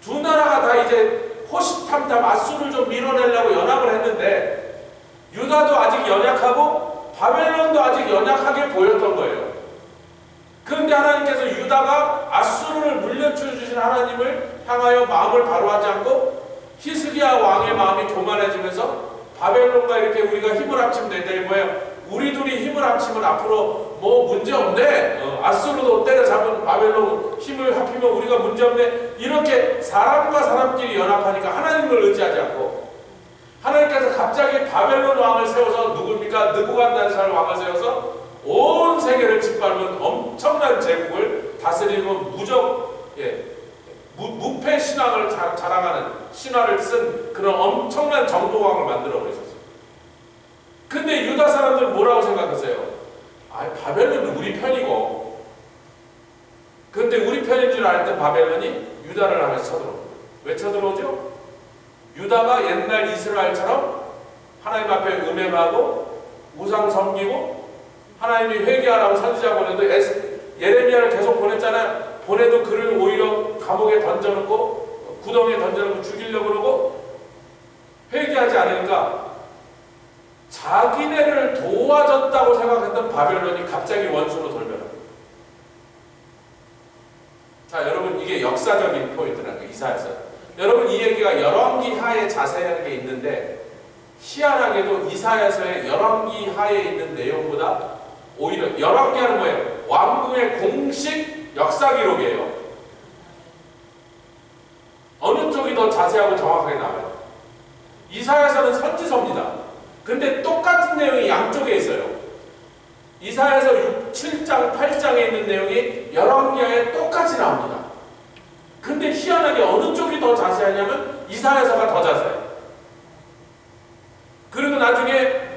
두 나라가 다 이제 호시탐탐 아수르를 좀 밀어내려고 연합을 했는데 유다도 아직 연약하고 바벨론도 아직 연약하게 보였던 거예요. 그런데 하나님께서 유다가 아수르를 물려쳐 주신 하나님을 향하여 마음을 바로하지 않고 히스기야 왕의 마음이 교만해지면서 바벨론과 이렇게 우리가 힘을 합치면 된다. 이게 뭐예요? 우리 둘이 힘을 합치면 앞으로 뭐 문제 없네. 아수르도 때려잡은 바벨론 힘을 합히면 우리가 문제 없네. 이렇게 사람과 사람끼리 연합하니까 하나님을 의지하지 않고 하나님께서 갑자기 바벨론 왕을 세워서 누굽니까? 느부갓네살 왕을 세워서 온 세계를 짓밟은 엄청난 제국을 다스리는 무패 신앙을 자랑하는 신화를 쓴 그런 엄청난 정보왕을 만들어 버리셨어요. 근데 유다 사람들은 뭐라고 생각하세요? 바벨론은 우리 편이고. 근데 우리 편인 줄 알았던 바벨론이 유다를 향해서 쳐들어옵니다. 왜 쳐들어오죠? 유다가 옛날 이스라엘처럼 하나님 앞에 음행하고 우상 섬기고 하나님이 회개하라고 선지자 보내도 예레미야를 계속 보냈잖아요. 보내도 그를 오히려 감옥에 던져놓고 구덩이에 던져놓고 죽이려고 그러고 회개하지 않으니까 자기네를 도와줬다고 생각했던 바벨론이 갑자기 원수로 돌변합니다. 자, 여러분 이게 역사적인 포인트라는 거예요. 이사야서. 여러분 이 얘기가 열왕기 하에 자세하게 있는데 희한하게도 이사야서의 열왕기 하에 있는 내용보다 오히려 열왕기하는 뭐예요? 왕궁의 공식 역사 기록이에요. 어느 쪽이 더 자세하고 정확하게 나와요? 이사야서는 선지서입니다. 근데 똑같은 내용이 양쪽에 있어요. 이사야서 7장, 8장에 있는 내용이 열왕기하에 똑같이 나옵니다. 근데 희한하게 어느 쪽이 더 자세하냐면 이사야서가 더 자세해요. 그리고 나중에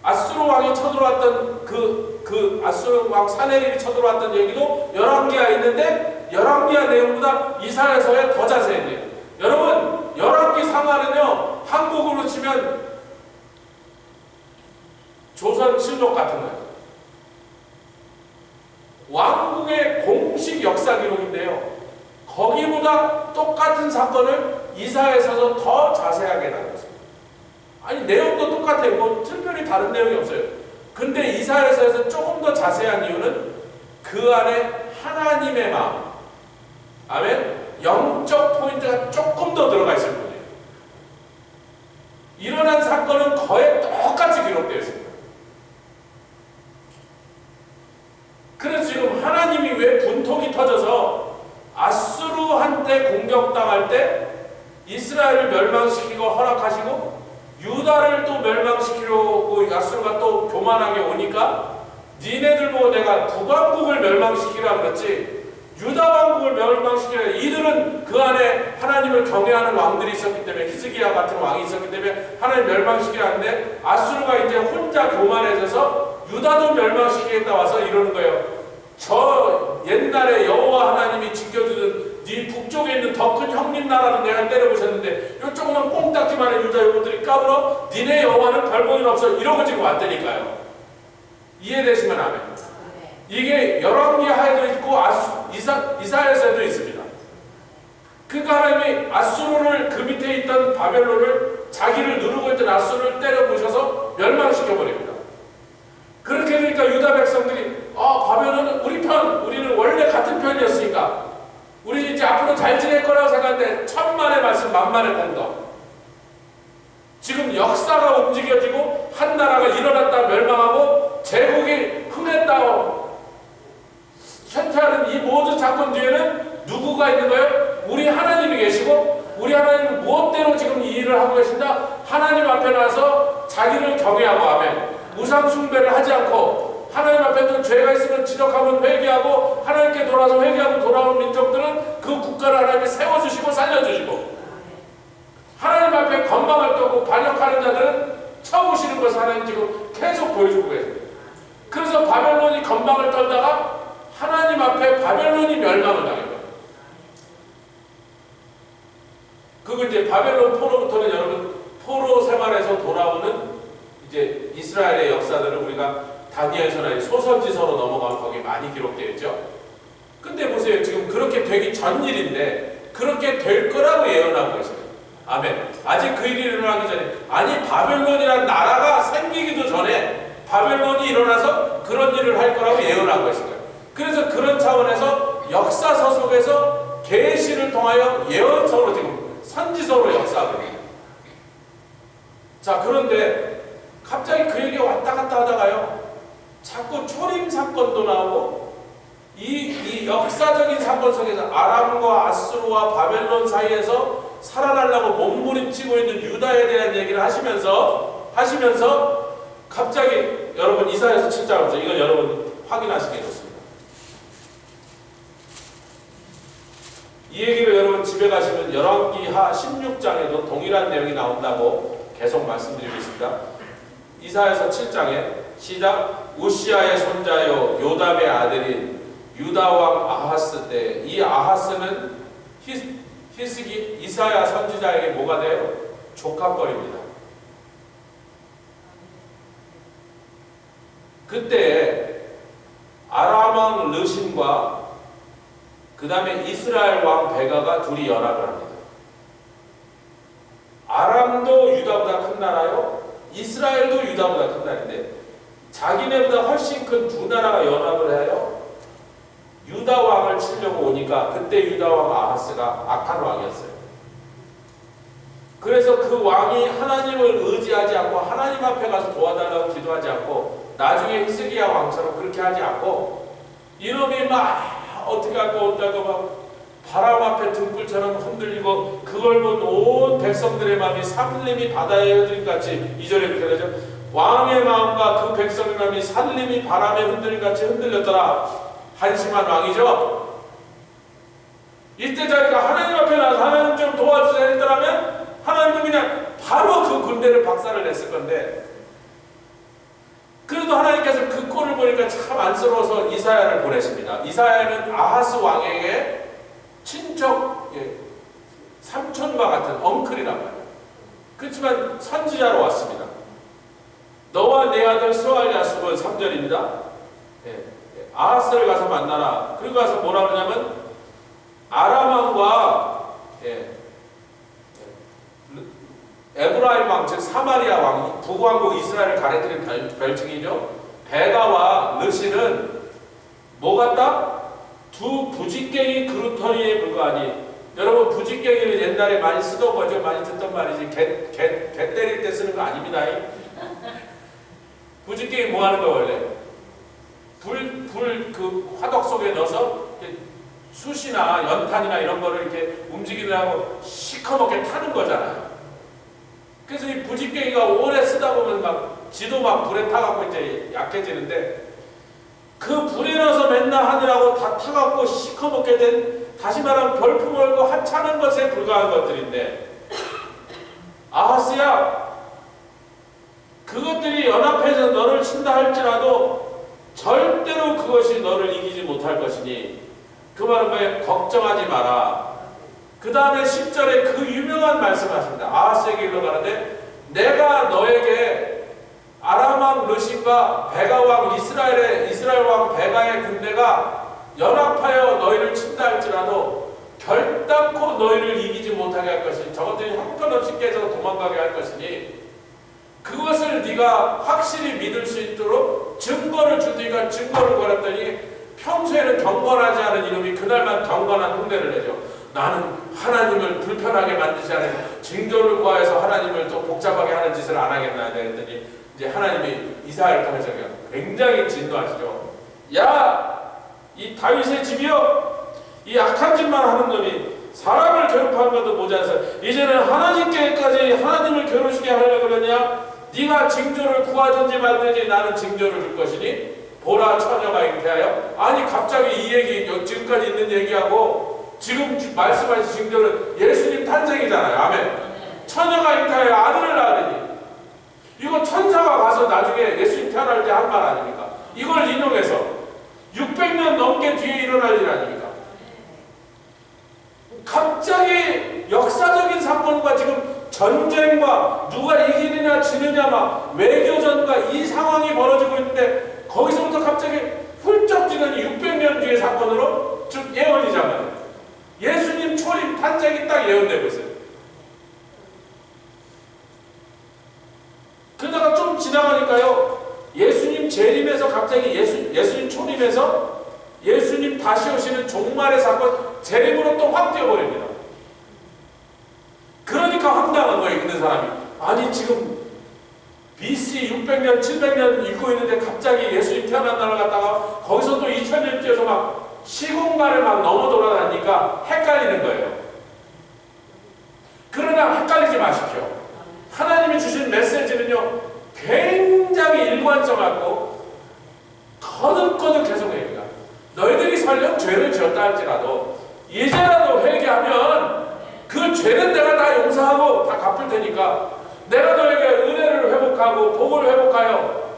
아수르 왕이 쳐들어왔던 그 아수르 왕 사네립이 쳐들어왔던 얘기도 열왕기하에 있는데 열왕기하 내용보다 이사야서에 더 자세해요. 여러분 열왕기 상하는요 한국으로 치면 조선실록 같은 거예요. 왕국의 공식 역사 기록인데요. 거기보다 똑같은 사건을 이사야서에서 더 자세하게 다뤘습니다. 아니 내용도 똑같아요. 뭐 특별히 다른 내용이 없어요. 근데 이사야서에서 조금 더 자세한 이유는 그 안에 하나님의 마음, 아멘, 영적 포인트가 조금 더 들어가 있을 뿐이에요. 일어난 사건은 거의 똑같이 기록되어 있습니다. 그래서 지금 하나님이 왜 분통이 터져서 아수르한테 공격당할 때 이스라엘을 멸망시키고 허락하시고 유다를 또 멸망시키려고 아수르가 또 교만하게 오니까 니네들 보고 내가 북왕국을 멸망시키라 그랬지 유다 왕국을 멸망시키라. 이들은 그 안에 하나님을 경외하는 왕들이 있었기 때문에 히스기야 같은 왕이 있었기 때문에 하나님 멸망시키라 하는데 아수르가 이제 혼자 교만해져서 유다도 멸망시키겠다 와서 이러는 거예요. 저 옛날에 여호와 하나님이 지켜주던 네 북쪽에 있는 더 큰 형님 나라는 내가 때려보셨는데 요 조그만 꽁딱지만한 유다 요것들이 까불어 니네 여호와는 별 볼일 없어 이러고 지금 왔다니까요. 이해되시면 아멘. 이게 열왕기하에도 있고 이사야서에도 있습니다. 그러니까 하나님이 아수르를 그 밑에 있던 바벨론을 자기를 누르고 있던 아수르를 때려부셔서 멸망시켜버립니다. 그렇게 되니까 유다 백성들이 바벨론은 우리 편, 우리는 원래 같은 편이었으니까 우리 이제 앞으로 잘 지낼 거라고 생각했는데 천만의 말씀 만만의 공덕. 지금 역사가 움직여지고 한 나라가 일어났다 멸망하고 제국이 흥했다 쇠퇴하는 이 모든 사건 뒤에는 누구가 있는 거예요? 우리 하나님이 계시고 우리 하나님은 무엇대로 지금 이 일을 하고 계신다? 하나님 앞에 나와서 자기를 경외하고 하면 우상 숭배를 하지 않고 하나님 앞에도 죄가 있으면 지적하면 회개하고 하나님께 돌아서 회개하고 돌아오는 민족들은 그 국가를 하나님이 세워주시고 살려주시고 하나님 앞에 건방을 떨고 반역하는 자들은 쳐부시는 것을 하나님 지금 계속 보여주고 계십니다. 그래서 바벨론이 건방을 떨다가 하나님 앞에 바벨론이 멸망을 당해요. 그리고 이제 바벨론 포로부터는 여러분 포로 생활에서 돌아오는 이제 이스라엘의 역사들을 우리가 다니엘서나 소선지서로 넘어가면 거기 많이 기록되어 있죠. 근데 보세요. 지금 그렇게 되기 전 일인데 그렇게 될 거라고 예언하고 계세요. 아멘. 아직 그 일이 일어나기 전에 아니 바벨론이란 나라가 생기기도 전에 바벨론이 일어나서 그런 일을 할 거라고 예언하고 계시거예요. 그래서 그런 차원에서 역사서 속에서 계시를 통하여 예언서로 지금 선지서로 역사하고 있습니다. 자 그런데 갑자기 그 얘기가 왔다 갔다 하다가요 자꾸 초림 사건도 나오고 이 역사적인 사건 속에서 아람과 아수르와 바벨론 사이에서 살아나려고 몸부림치고 있는 유다에 대한 얘기를 하시면서 갑자기 여러분 이사야서 7장부터 이건 여러분 확인하시게 좋습니다. 이 얘기를 여러분 집에 가시면 열왕기하 16장에도 동일한 내용이 나온다고 계속 말씀드리고 있습니다. 이사야서 7장에 시작 우시아의 손자요 요담의 아들인 유다왕 아하스 때 이 아하스는 히스기 이사야 선지자에게 뭐가 돼요? 조카뻘입니다. 그때 아람왕 르신과 그 다음에 이스라엘 왕 베가가 둘이 연합을 합니다. 아람도 유다보다 큰 나라요. 이스라엘도 유다보다 큰 나라인데 자기네보다 훨씬 큰 두 나라가 연합을 해요. 유다 왕을 치려고 오니까 그때 유다 왕 아하스가 악한 왕이었어요. 그래서 그 왕이 하나님을 의지하지 않고 하나님 앞에 가서 도와달라고 기도하지 않고 나중에 히스기야 왕처럼 그렇게 하지 않고 이놈이 막 어떻게 할까 막 바람 앞에 등불처럼 흔들리고 그걸 본 온 백성들의 마음이 산림이 바다에 흐드림같이 2절에 그렇게 되죠. 왕의 마음과 그 백성의 마음이 산림이 바람에 흔들림같이 흔들렸더라. 한심한 왕이죠. 이때 자기가 하나님 앞에 나서 하나님 좀 도와주세요 했더라면 하나님은 그냥 바로 그 군대를 박살을 냈을 건데 그래도 하나님께서 그 꼴을 보니까 참 안쓰러워서 이사야를 보내십니다. 이사야는 아하스 왕에게 친척 삼촌과 같은 엉클이란 말이에요. 그렇지만 선지자로 왔습니다. 너와 내 아들 스왈야숲은 3절입니다. 아하스를 가서 만나라. 그리고 가서 뭐라 그러냐면 아람왕과 에브라임 왕, 즉 사마리아 왕, 북왕국 이스라엘을 가리키는 별칭이죠. 베가와 르시는 뭐 같다? 두 부직갱이 그루터리에 불과하니. 여러분 부직갱이는 옛날에 많이 쓰던 거죠. 많이 듣던 말이지. 개 때릴 때 쓰는 거 아닙니다. 부직갱이 뭐 하는 거 원래? 그 화덕 속에 넣어서 숯이나 연탄이나 이런 거를 이렇게 움직이느라고 시커멓게 타는 거잖아요. 그래서 이 부직갱이가 오래 쓰다 보면 막 지도 막 불에 타갖고 이제 약해지는데 그 불에 넣어서 맨날 하느라고 다 타갖고 시커멓게 된 다시 말하면 별품 얼고 하찮은 것에 불과한 것들인데 아하스야 그것들이 연합해서 너를 친다 할지라도 절대로 그것이 너를 이기지 못할 것이니 그 말은 뭐예요? 걱정하지 마라. 그 다음에 10절에 그 유명한 말씀하십니다. 아하스에게 일러가는데 내가 너에게 아람왕 르신과 베가왕 이스라엘 왕 베가의 군대가 연합하여 너희를 친다 할지라도 결단코 너희를 이기지 못하게 할 것이니 저것들이 형편없이 깨져서 도망가게 할 것이니 그것을 네가 확실히 믿을 수 있도록 증거를 주니까 증거를 걸었더니 평소에는 경건하지 않은 이놈이 그날만 경건한 흉내를 내죠. 나는 하나님을 불편하게 만들지 않고 징조를 구하여서 하나님을 또 복잡하게 하는 짓을 안 하겠나 그랬더니 이제 하나님이 이사야를 통해서 굉장히 진노하시죠. 야! 이 다윗의 집이여! 이 악한 짓만 하는 놈이 사람을 괴롭히는 것도 모자라서 이제는 하나님께까지 하나님을 괴롭히게 하려고 그러냐? 네가 징조를 구하든지 말든지 나는 징조를 줄 것이니 보라 처녀가 잉태하여. 아니 갑자기 이 얘기 지금까지 있는 얘기하고 지금 말씀하신 징조는 예수님 탄생이잖아요. 아멘. 처녀가 잉태하여 아들을 낳으니 이거 천사가 가서 나중에 예수님 태어날 때 한 말 아닙니까? 이걸 인용해서 600년 넘게 뒤에 일어날 일 아닙니까? 갑자기 역사적인 사건과 지금 전쟁과 누가 이기느냐 지느냐 막 외교전과 이 상황이 벌어지고 있는데 거기서부터 갑자기 훌쩍 지나니 600년 뒤의 사건으로 즉 예언이잖아요. 예수님 초림 탄생이 딱 예언되고 있어요. 그러다가 좀 지나가니까요. 예수님 재림에서 갑자기 예수님 초림에서 예수님 다시 오시는 종말의 사건 재림으로 또 확 뛰어버립니다. 그러니까 황당한 거예요. 있는 사람이. 아니 지금 BC 600년 700년 읽고 있는데 갑자기 예수님 태어난 날을 갖다가 거기서 또 2000년 뛰어서 막 시공간을 막 넘어 돌아다니니까 헷갈리는 거예요. 그러나 헷갈리지 마십시오. 하나님이 주신 메시지는요 굉장히 일관성하고 거듭거듭 계속해요. 너희들이 설령 죄를 지었다 할지라도 이제라도 회개하면 그 죄는 내가 다 용서하고 다 갚을 테니까 내가 너에게 은혜를 회복하고 복을 회복하여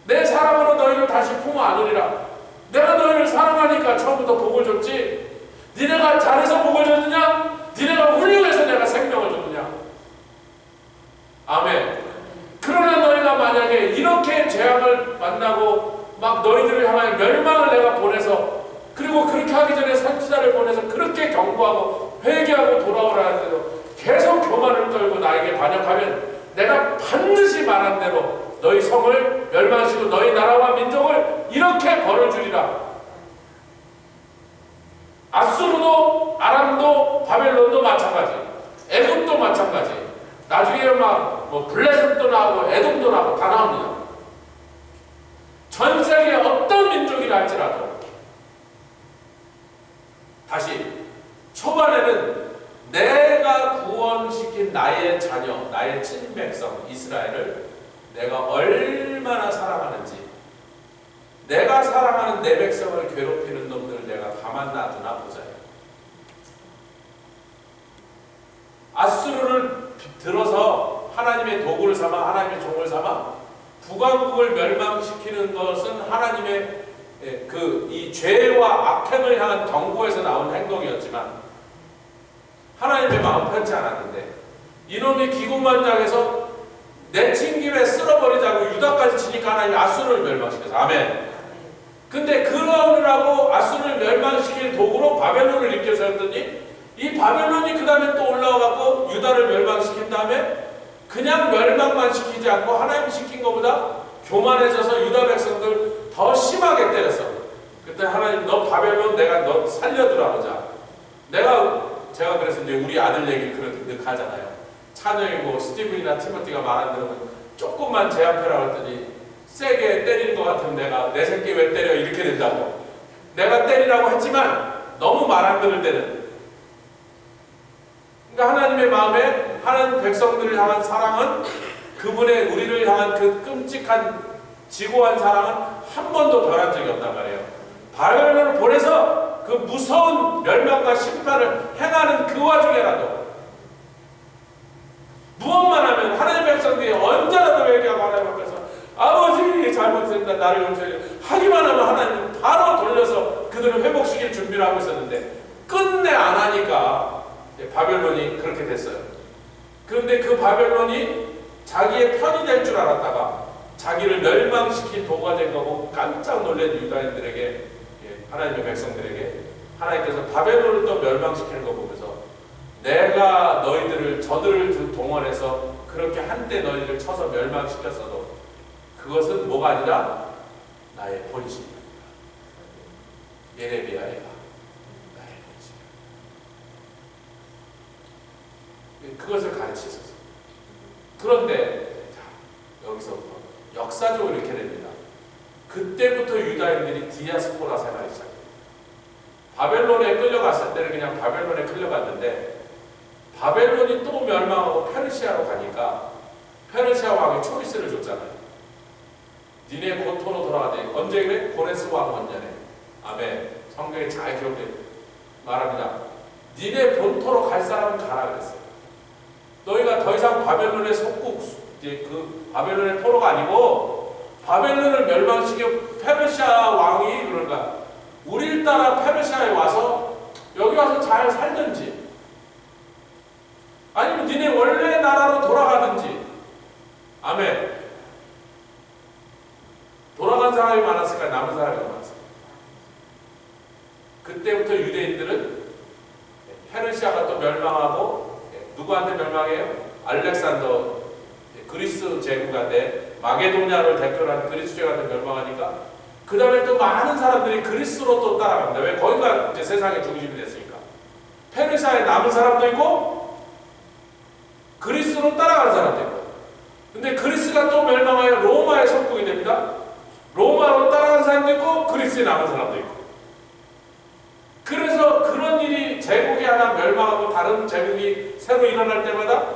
내 사랑으로 너희를 다시 품어 안으리라. 내가 너희를 사랑하니까 처음부터 복을 줬지. 니네가 잘해서 복을 줬느냐? 니네가 훌륭해서 내가 생명을 줬느냐? 아멘. 그러나 너희가 만약에 이렇게 재앙을 만나고 막 너희들을 향하여 멸망을 내가 보내서 그리고 그렇게 하기 전에 선지자를 보내서 그렇게 경고하고 회개하고 돌아오라는 대로 계속 교만을 떨고 나에게 반역하면 내가 반드시 말한 대로 너희 성을 멸망시키고 너희 나라와 민족을 이렇게 벌을 주리라. 아수르도 아람도 바벨론도 마찬가지, 애굽도 마찬가지. 나중에 막 뭐 블레셋도 나오고 에돔도 나오고 다 나옵니다. 전 세계 어떤 민족이라 할지라도 다시 초반에는 내가 구원시킨 나의 자녀, 나의 친백성 이스라엘을 내가 얼마나 사랑하는지, 내가 사랑하는 내 백성을 괴롭히는 놈들을 내가 가만 놔두나 보자요. 아수르를 들어서 하나님의 도구를 삼아 하나님의 종을 삼아 북왕국을 멸망시키는 것은 하나님의 이 죄와 악행을 향한 경고에서 나온 행동이었지만 하나님의 마음 편치 않았는데 이놈이 기고만장해서 내친 김에 쓸어버리자고 유다까지 치니까 하나님이 아수르를 멸망시켜서 아멘. 근데 그러느라고 아수르를 멸망시킬 도구로 바벨론을 일으켜 세웠더니 이 바벨론이 그 다음에 또 올라와갖고 유다를 멸망시킨 다음에 그냥 멸망만 시키지 않고 하나님 시킨 것보다 교만해져서 유다 백성들 더 심하게 때렸어. 그때 하나님 너 바벨론 내가 너 살려두라 보자. 제가 그래서 이제 우리 아들 얘기 그렇게 하잖아요. 찬영이고 스티븐이나 티모티가 말 안 들으면 조금만 제 앞에라고 했더니 세게 때리는 것 같으면 내가 내 새끼 왜 때려 이렇게 된다고. 내가 때리라고 했지만 너무 말 안 들을 때는. 그러니까 하나님의 마음에 하나님 백성들을 향한 사랑은 그분의 우리를 향한 그 끔찍한 지고한 사랑은 한 번도 변한 적이 없단 말이에요. 바벨론을 보내서 그 무서운 멸망과 심판을 행하는 그 와중에라도 무엇만 하면 하나님 백성들이 언제라도 회개하고 하나님 앞에서 아버지 잘못했다 나를 용서해 하기만 하면 하나님 바로 돌려서 그들을 회복시킬 준비를 하고 있었는데 끝내 안 하니까 바벨론이 그렇게 됐어요. 그런데 그 바벨론이 자기의 편이 될 줄 알았다가 자기를 멸망시킨 도구가 된 거고 깜짝 놀란 유다인들에게 하나님의 백성들에게 하나님께서 바벨론을 또 멸망시키는 거 보면서 내가 저들을 동원해서 그렇게 한때 너희들을 쳐서 멸망시켰어도 그것은 뭐가 아니라 나의 본심이다. 예레미야의 나의 본질. 그것을 가르치셨어요. 그런데 자, 여기서부터 역사적으로 이렇게 됩니다. 그때부터 유다인들이 디아스포라 생활이 시작해요. 바벨론에 끌려갔을 때는 그냥 바벨론에 끌려갔는데 바벨론이 또 멸망하고 페르시아로 가니까 페르시아 왕이 초이스를 줬잖아요. 니네 고토로 돌아가되 언제 그래? 고레스 왕 원년에. 아멘. 성경에 잘 기록되어 말합니다. 니네 본토로 갈 사람은 가라 그랬어요. 너희가 더 이상 바벨론의 속국, 이제 그 바벨론의 포로가 아니고 바벨론을 멸망시켜 페르시아 왕이 그런가 우리를 따라 페르시아에 와서 여기 와서 잘 살든지 아니면 니네 원래 나라로 돌아가든지. 아멘. 돌아간 사람이 많았을까? 남은 사람이 많았을까? 그때부터 유대인들은 페르시아가 또 멸망하고 누구한테 멸망해요? 알렉산더 그리스 제국한테 마게도냐를 대표하는 그리스 제국한테 멸망하니까 그 다음에 또 많은 사람들이 그리스로 또 따라갑니다. 왜? 거기가 이제 세상의 중심이 됐으니까. 페르시아에 남은 사람도 있고 그리스로 따라가는 사람도 있고. 근데 그리스가 또 멸망하여 로마의 속국이 됩니다. 로마로 따라간 사람도 있고 그리스에 남은 사람도 있고. 그래서 그런 일이 제국이 하나 멸망하고 다른 제국이 새로 일어날 때마다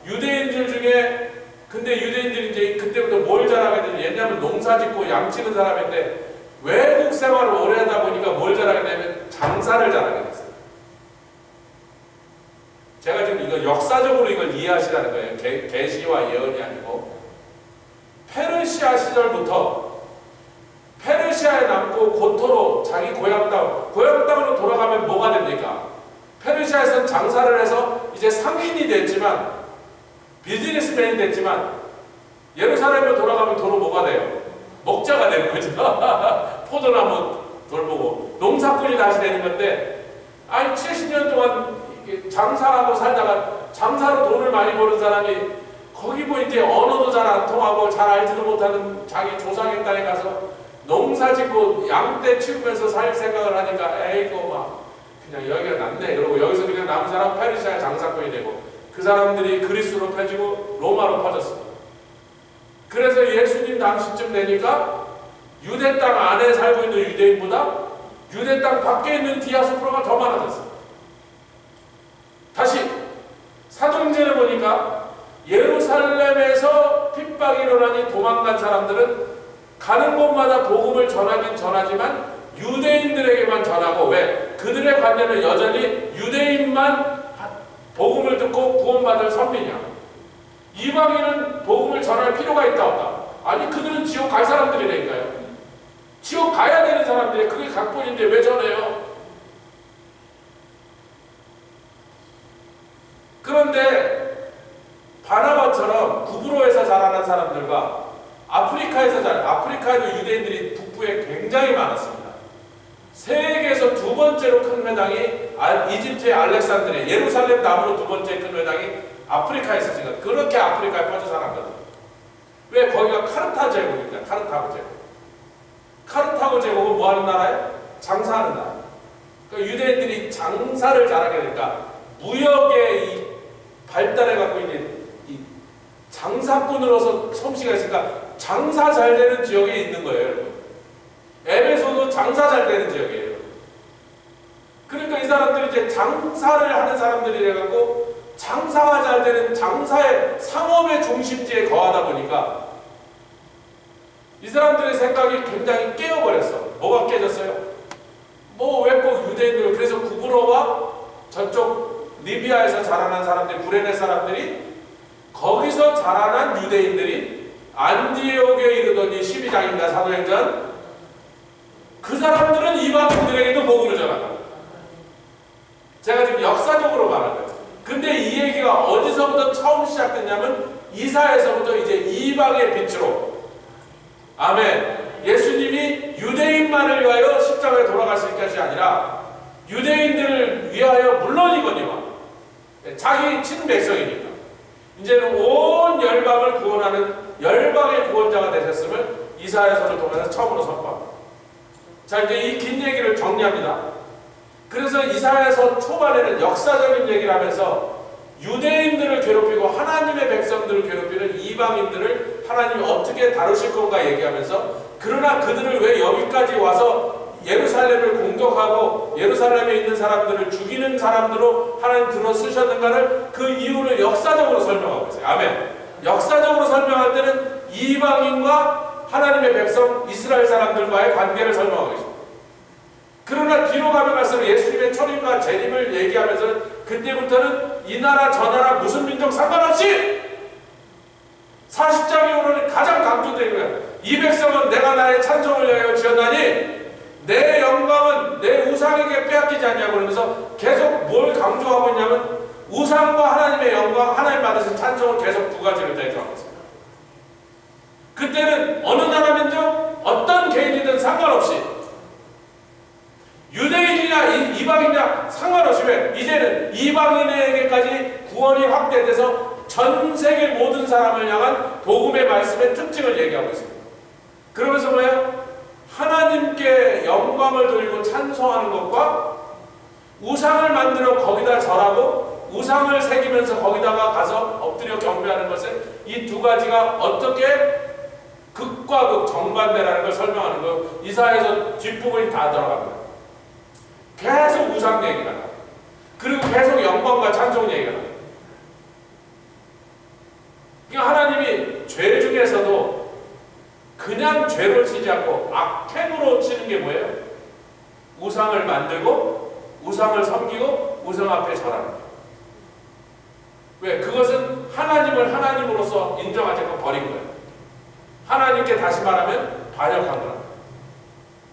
유대인들 중에 근데 유대인들이 이제 그때부터 뭘 잘하게 되냐면 옛날에는 농사 짓고 양 치는 사람인데 외국 생활을 오래 하다 보니까 뭘 잘하게 되냐면 장사를 잘하게 됐어요. 제가 지금 이거 역사적으로 이걸 이해하시라는 거예요. 계시와 예언이 아니고 페르시아 시절부터 페르시아에 남고 고토로 자기 고향 땅으로 돌아가면 뭐가 됩니까? 페르시아에서는 장사를 해서 이제 상인이 됐지만 비즈니스맨이 됐지만 예루살렘으로 돌아가면 도로 뭐가 돼요? 목자가 되는 거죠. 포도나무 돌보고 농사꾼이 다시 되는 건데 아니 70년 동안 장사하고 살다가 장사로 돈을 많이 버는 사람이 거기 뭐 이제 언어도 잘 안 통하고 잘 알지도 못하는 자기 조상의 땅에 가서 농사 짓고 양떼 치우면서 살 생각을 하니까 에이고 막 그냥 여기가 낫네 그러고 여기서 그냥 남은 사람 페르시아 장사꾼이 되고 그 사람들이 그리스로 펴지고 로마로 퍼졌습니다. 그래서 예수님 당시쯤 되니까 유대 땅 안에 살고 있는 유대인보다 유대 땅 밖에 있는 디아스포라가 더 많아졌어요. 다시 사도행전을 보니까 예루살렘에서 핍박이 일어나니 도망간 사람들은 가는 곳마다 복음을 전하긴 전하지만 유대인들에게만 전하고 왜? 그들의 관념은 여전히 유대인만 복음을 듣고 구원받을 선민이야. 이방인은 복음을 전할 필요가 있다 없다? 아니 그들은 지옥 갈 사람들이라니까요. 지옥 가야 되는 사람들이 그게 각본인데 왜 전해요? 그런데 바나바처럼 구브로에서 자라난 사람들과 아프리카에도 유대인들이 북부에 굉장히 많았습니다. 세계에서 두 번째로 큰 회당이 이집트의 알렉산드리아, 예루살렘 다음으로 두 번째 큰 회당이 아프리카에 있었으니까 그렇게 아프리카에 빠져 살았거든요. 왜? 거기가 카르타 제국입니다. 카르타고 제국. 카르타고 제국은 뭐하는 나라예요? 장사하는 나라. 그러니까 유대인들이 장사를 잘하게 되니까 무역의 이 발달해 갖고 있는 이 장사꾼으로서 솜씨가 있으니까 장사 잘 되는 지역에 있는 거예요, 여러분. 에베소도 장사 잘 되는 지역이에요. 그러니까 이 사람들이 이제 장사를 하는 사람들이 돼갖고 장사가 잘 되는 장사의 상업의 중심지에 거하다 보니까 이 사람들의 생각이 굉장히 깨어버렸어. 뭐가 깨졌어요? 뭐 왜 꼭 유대인들, 그래서 구브로와 저쪽 리비아에서 자라난 사람들, 구레네 사람들이 거기서 자라난 유대인들이 안디옥에 이르더니 12장입니다. 사도행전. 그 사람들은 이방인들에게도 복음을 전한다. 제가 지금 역사적으로 말한 거예요. 근데 이 얘기가 어디서부터 처음 시작됐냐면 이사야에서부터 이제 이방의 빛으로, 아멘, 예수님이 유대인만을 위하여 십자가에 돌아가실 것이 아니라 유대인들을 위하여 물론이거니와 자기 친백성이니까 이제는 온 열방을 구원하는 열방의 구원자가 되셨음을 이사야서를 통해서 처음으로 선포합니다. 자, 이제 이 긴 얘기를 정리합니다. 그래서 이사야서 초반에는 역사적인 얘기를 하면서 유대인들을 괴롭히고 하나님의 백성들을 괴롭히는 이방인들을 하나님이 어떻게 다루실 건가 얘기하면서, 그러나 그들을 왜 여기까지 와서 예루살렘을 공격하고 예루살렘에 있는 사람들을 죽이는 사람들로 하나님 들어 쓰셨는가를, 그 이유를 역사적으로 설명하고 있어요. 아멘. 역사적으로 설명할 때는 이방인과 하나님의 백성 이스라엘 사람들과의 관계를 설명하고 있습니다. 그러나 뒤로 가면 갈수록 예수님의 초림과 재림을 얘기하면서 그때부터는 이 나라 저 나라 무슨 민족 상관없이 40장 이후로는 가장 강조되는 거예요. 이 백성은 내가 나의 찬송을 위하여 지었나니 내 영광은 내 우상에게 빼앗기지 않냐고, 그러면서 계속 뭘 강조하고 있냐면 우상과 하나님의 영광, 하나님 받으신 찬송을 계속 두 가지를 대조하고 있습니다. 그때는 어느 나라 민족, 어떤 개인이든 상관없이, 유대인이냐 이방인이냐 상관없이, 왜? 이제는 이방인에게까지 구원이 확대돼서 전 세계 모든 사람을 향한 복음의 말씀의 특징을 얘기하고 있습니다. 그러면서 뭐예요? 하나님께 영광을 돌리고 찬송하는 것과 우상을 만들어 거기다 절하고 우상을 새기면서 거기다가 가서 엎드려 경배하는 것을, 이 두 가지가 어떻게 극과 극 정반대라는 걸 설명하는 거예요. 이사야에서 뒷부분이 다 들어갑니다. 계속 우상 얘기가 나와요. 그리고 계속 영광과 찬송 얘기가 나와요. 그러니까 하나님이 죄 중에서도 그냥 죄로 치지 않고 악행으로 치는 게 뭐예요? 우상을 만들고 우상을 섬기고 우상 앞에 절하는 거예요. 왜? 그것은 하나님을 하나님으로서 인정하지 않고 버린 거예요. 하나님께 다시 말하면 반역한 거예요.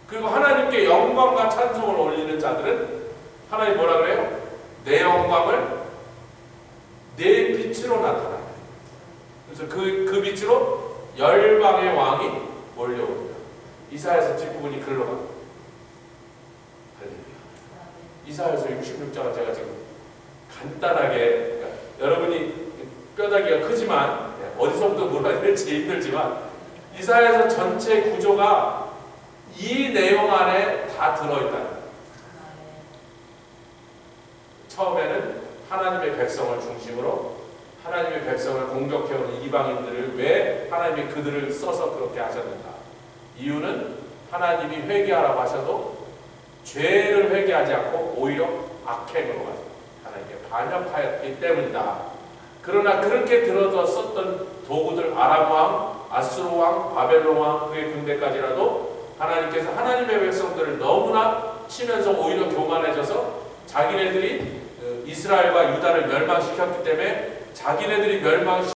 그리고 하나님께 영광과 찬송을 올리는 자들은 하나님 뭐라 그래요? 내 영광을 내 빛으로 나타나요. 그래서 그 빛으로 열방의 왕이 몰려옵니다. 이사야서 뒷부분이 글로 갑니다. 이사야서 66장은 제가 지금 간단하게, 그러니까 여러분이 뼈다귀가 크지만 어디서부터 몰아야 될지 힘들지만 이사야서 전체 구조가 이 내용 안에 다 들어있다. 처음에는 하나님의 백성을 중심으로 하나님의 백성을 공격해오는 이방인들을 왜 하나님이 그들을 써서 그렇게 하셨는가? 이유는 하나님이 회개하라고 하셔도 죄를 회개하지 않고 오히려 악행으로 하나님께 반역하였기 때문이다. 그러나 그렇게 들어서 썼던 도구들, 아람 왕, 아수르 왕, 바벨론 왕, 그의 군대까지라도 하나님께서 하나님의 백성들을 너무나 치면서 오히려 교만해져서 자기네들이 이스라엘과 유다를 멸망시켰기 때문에 자기네들이 멸망시킨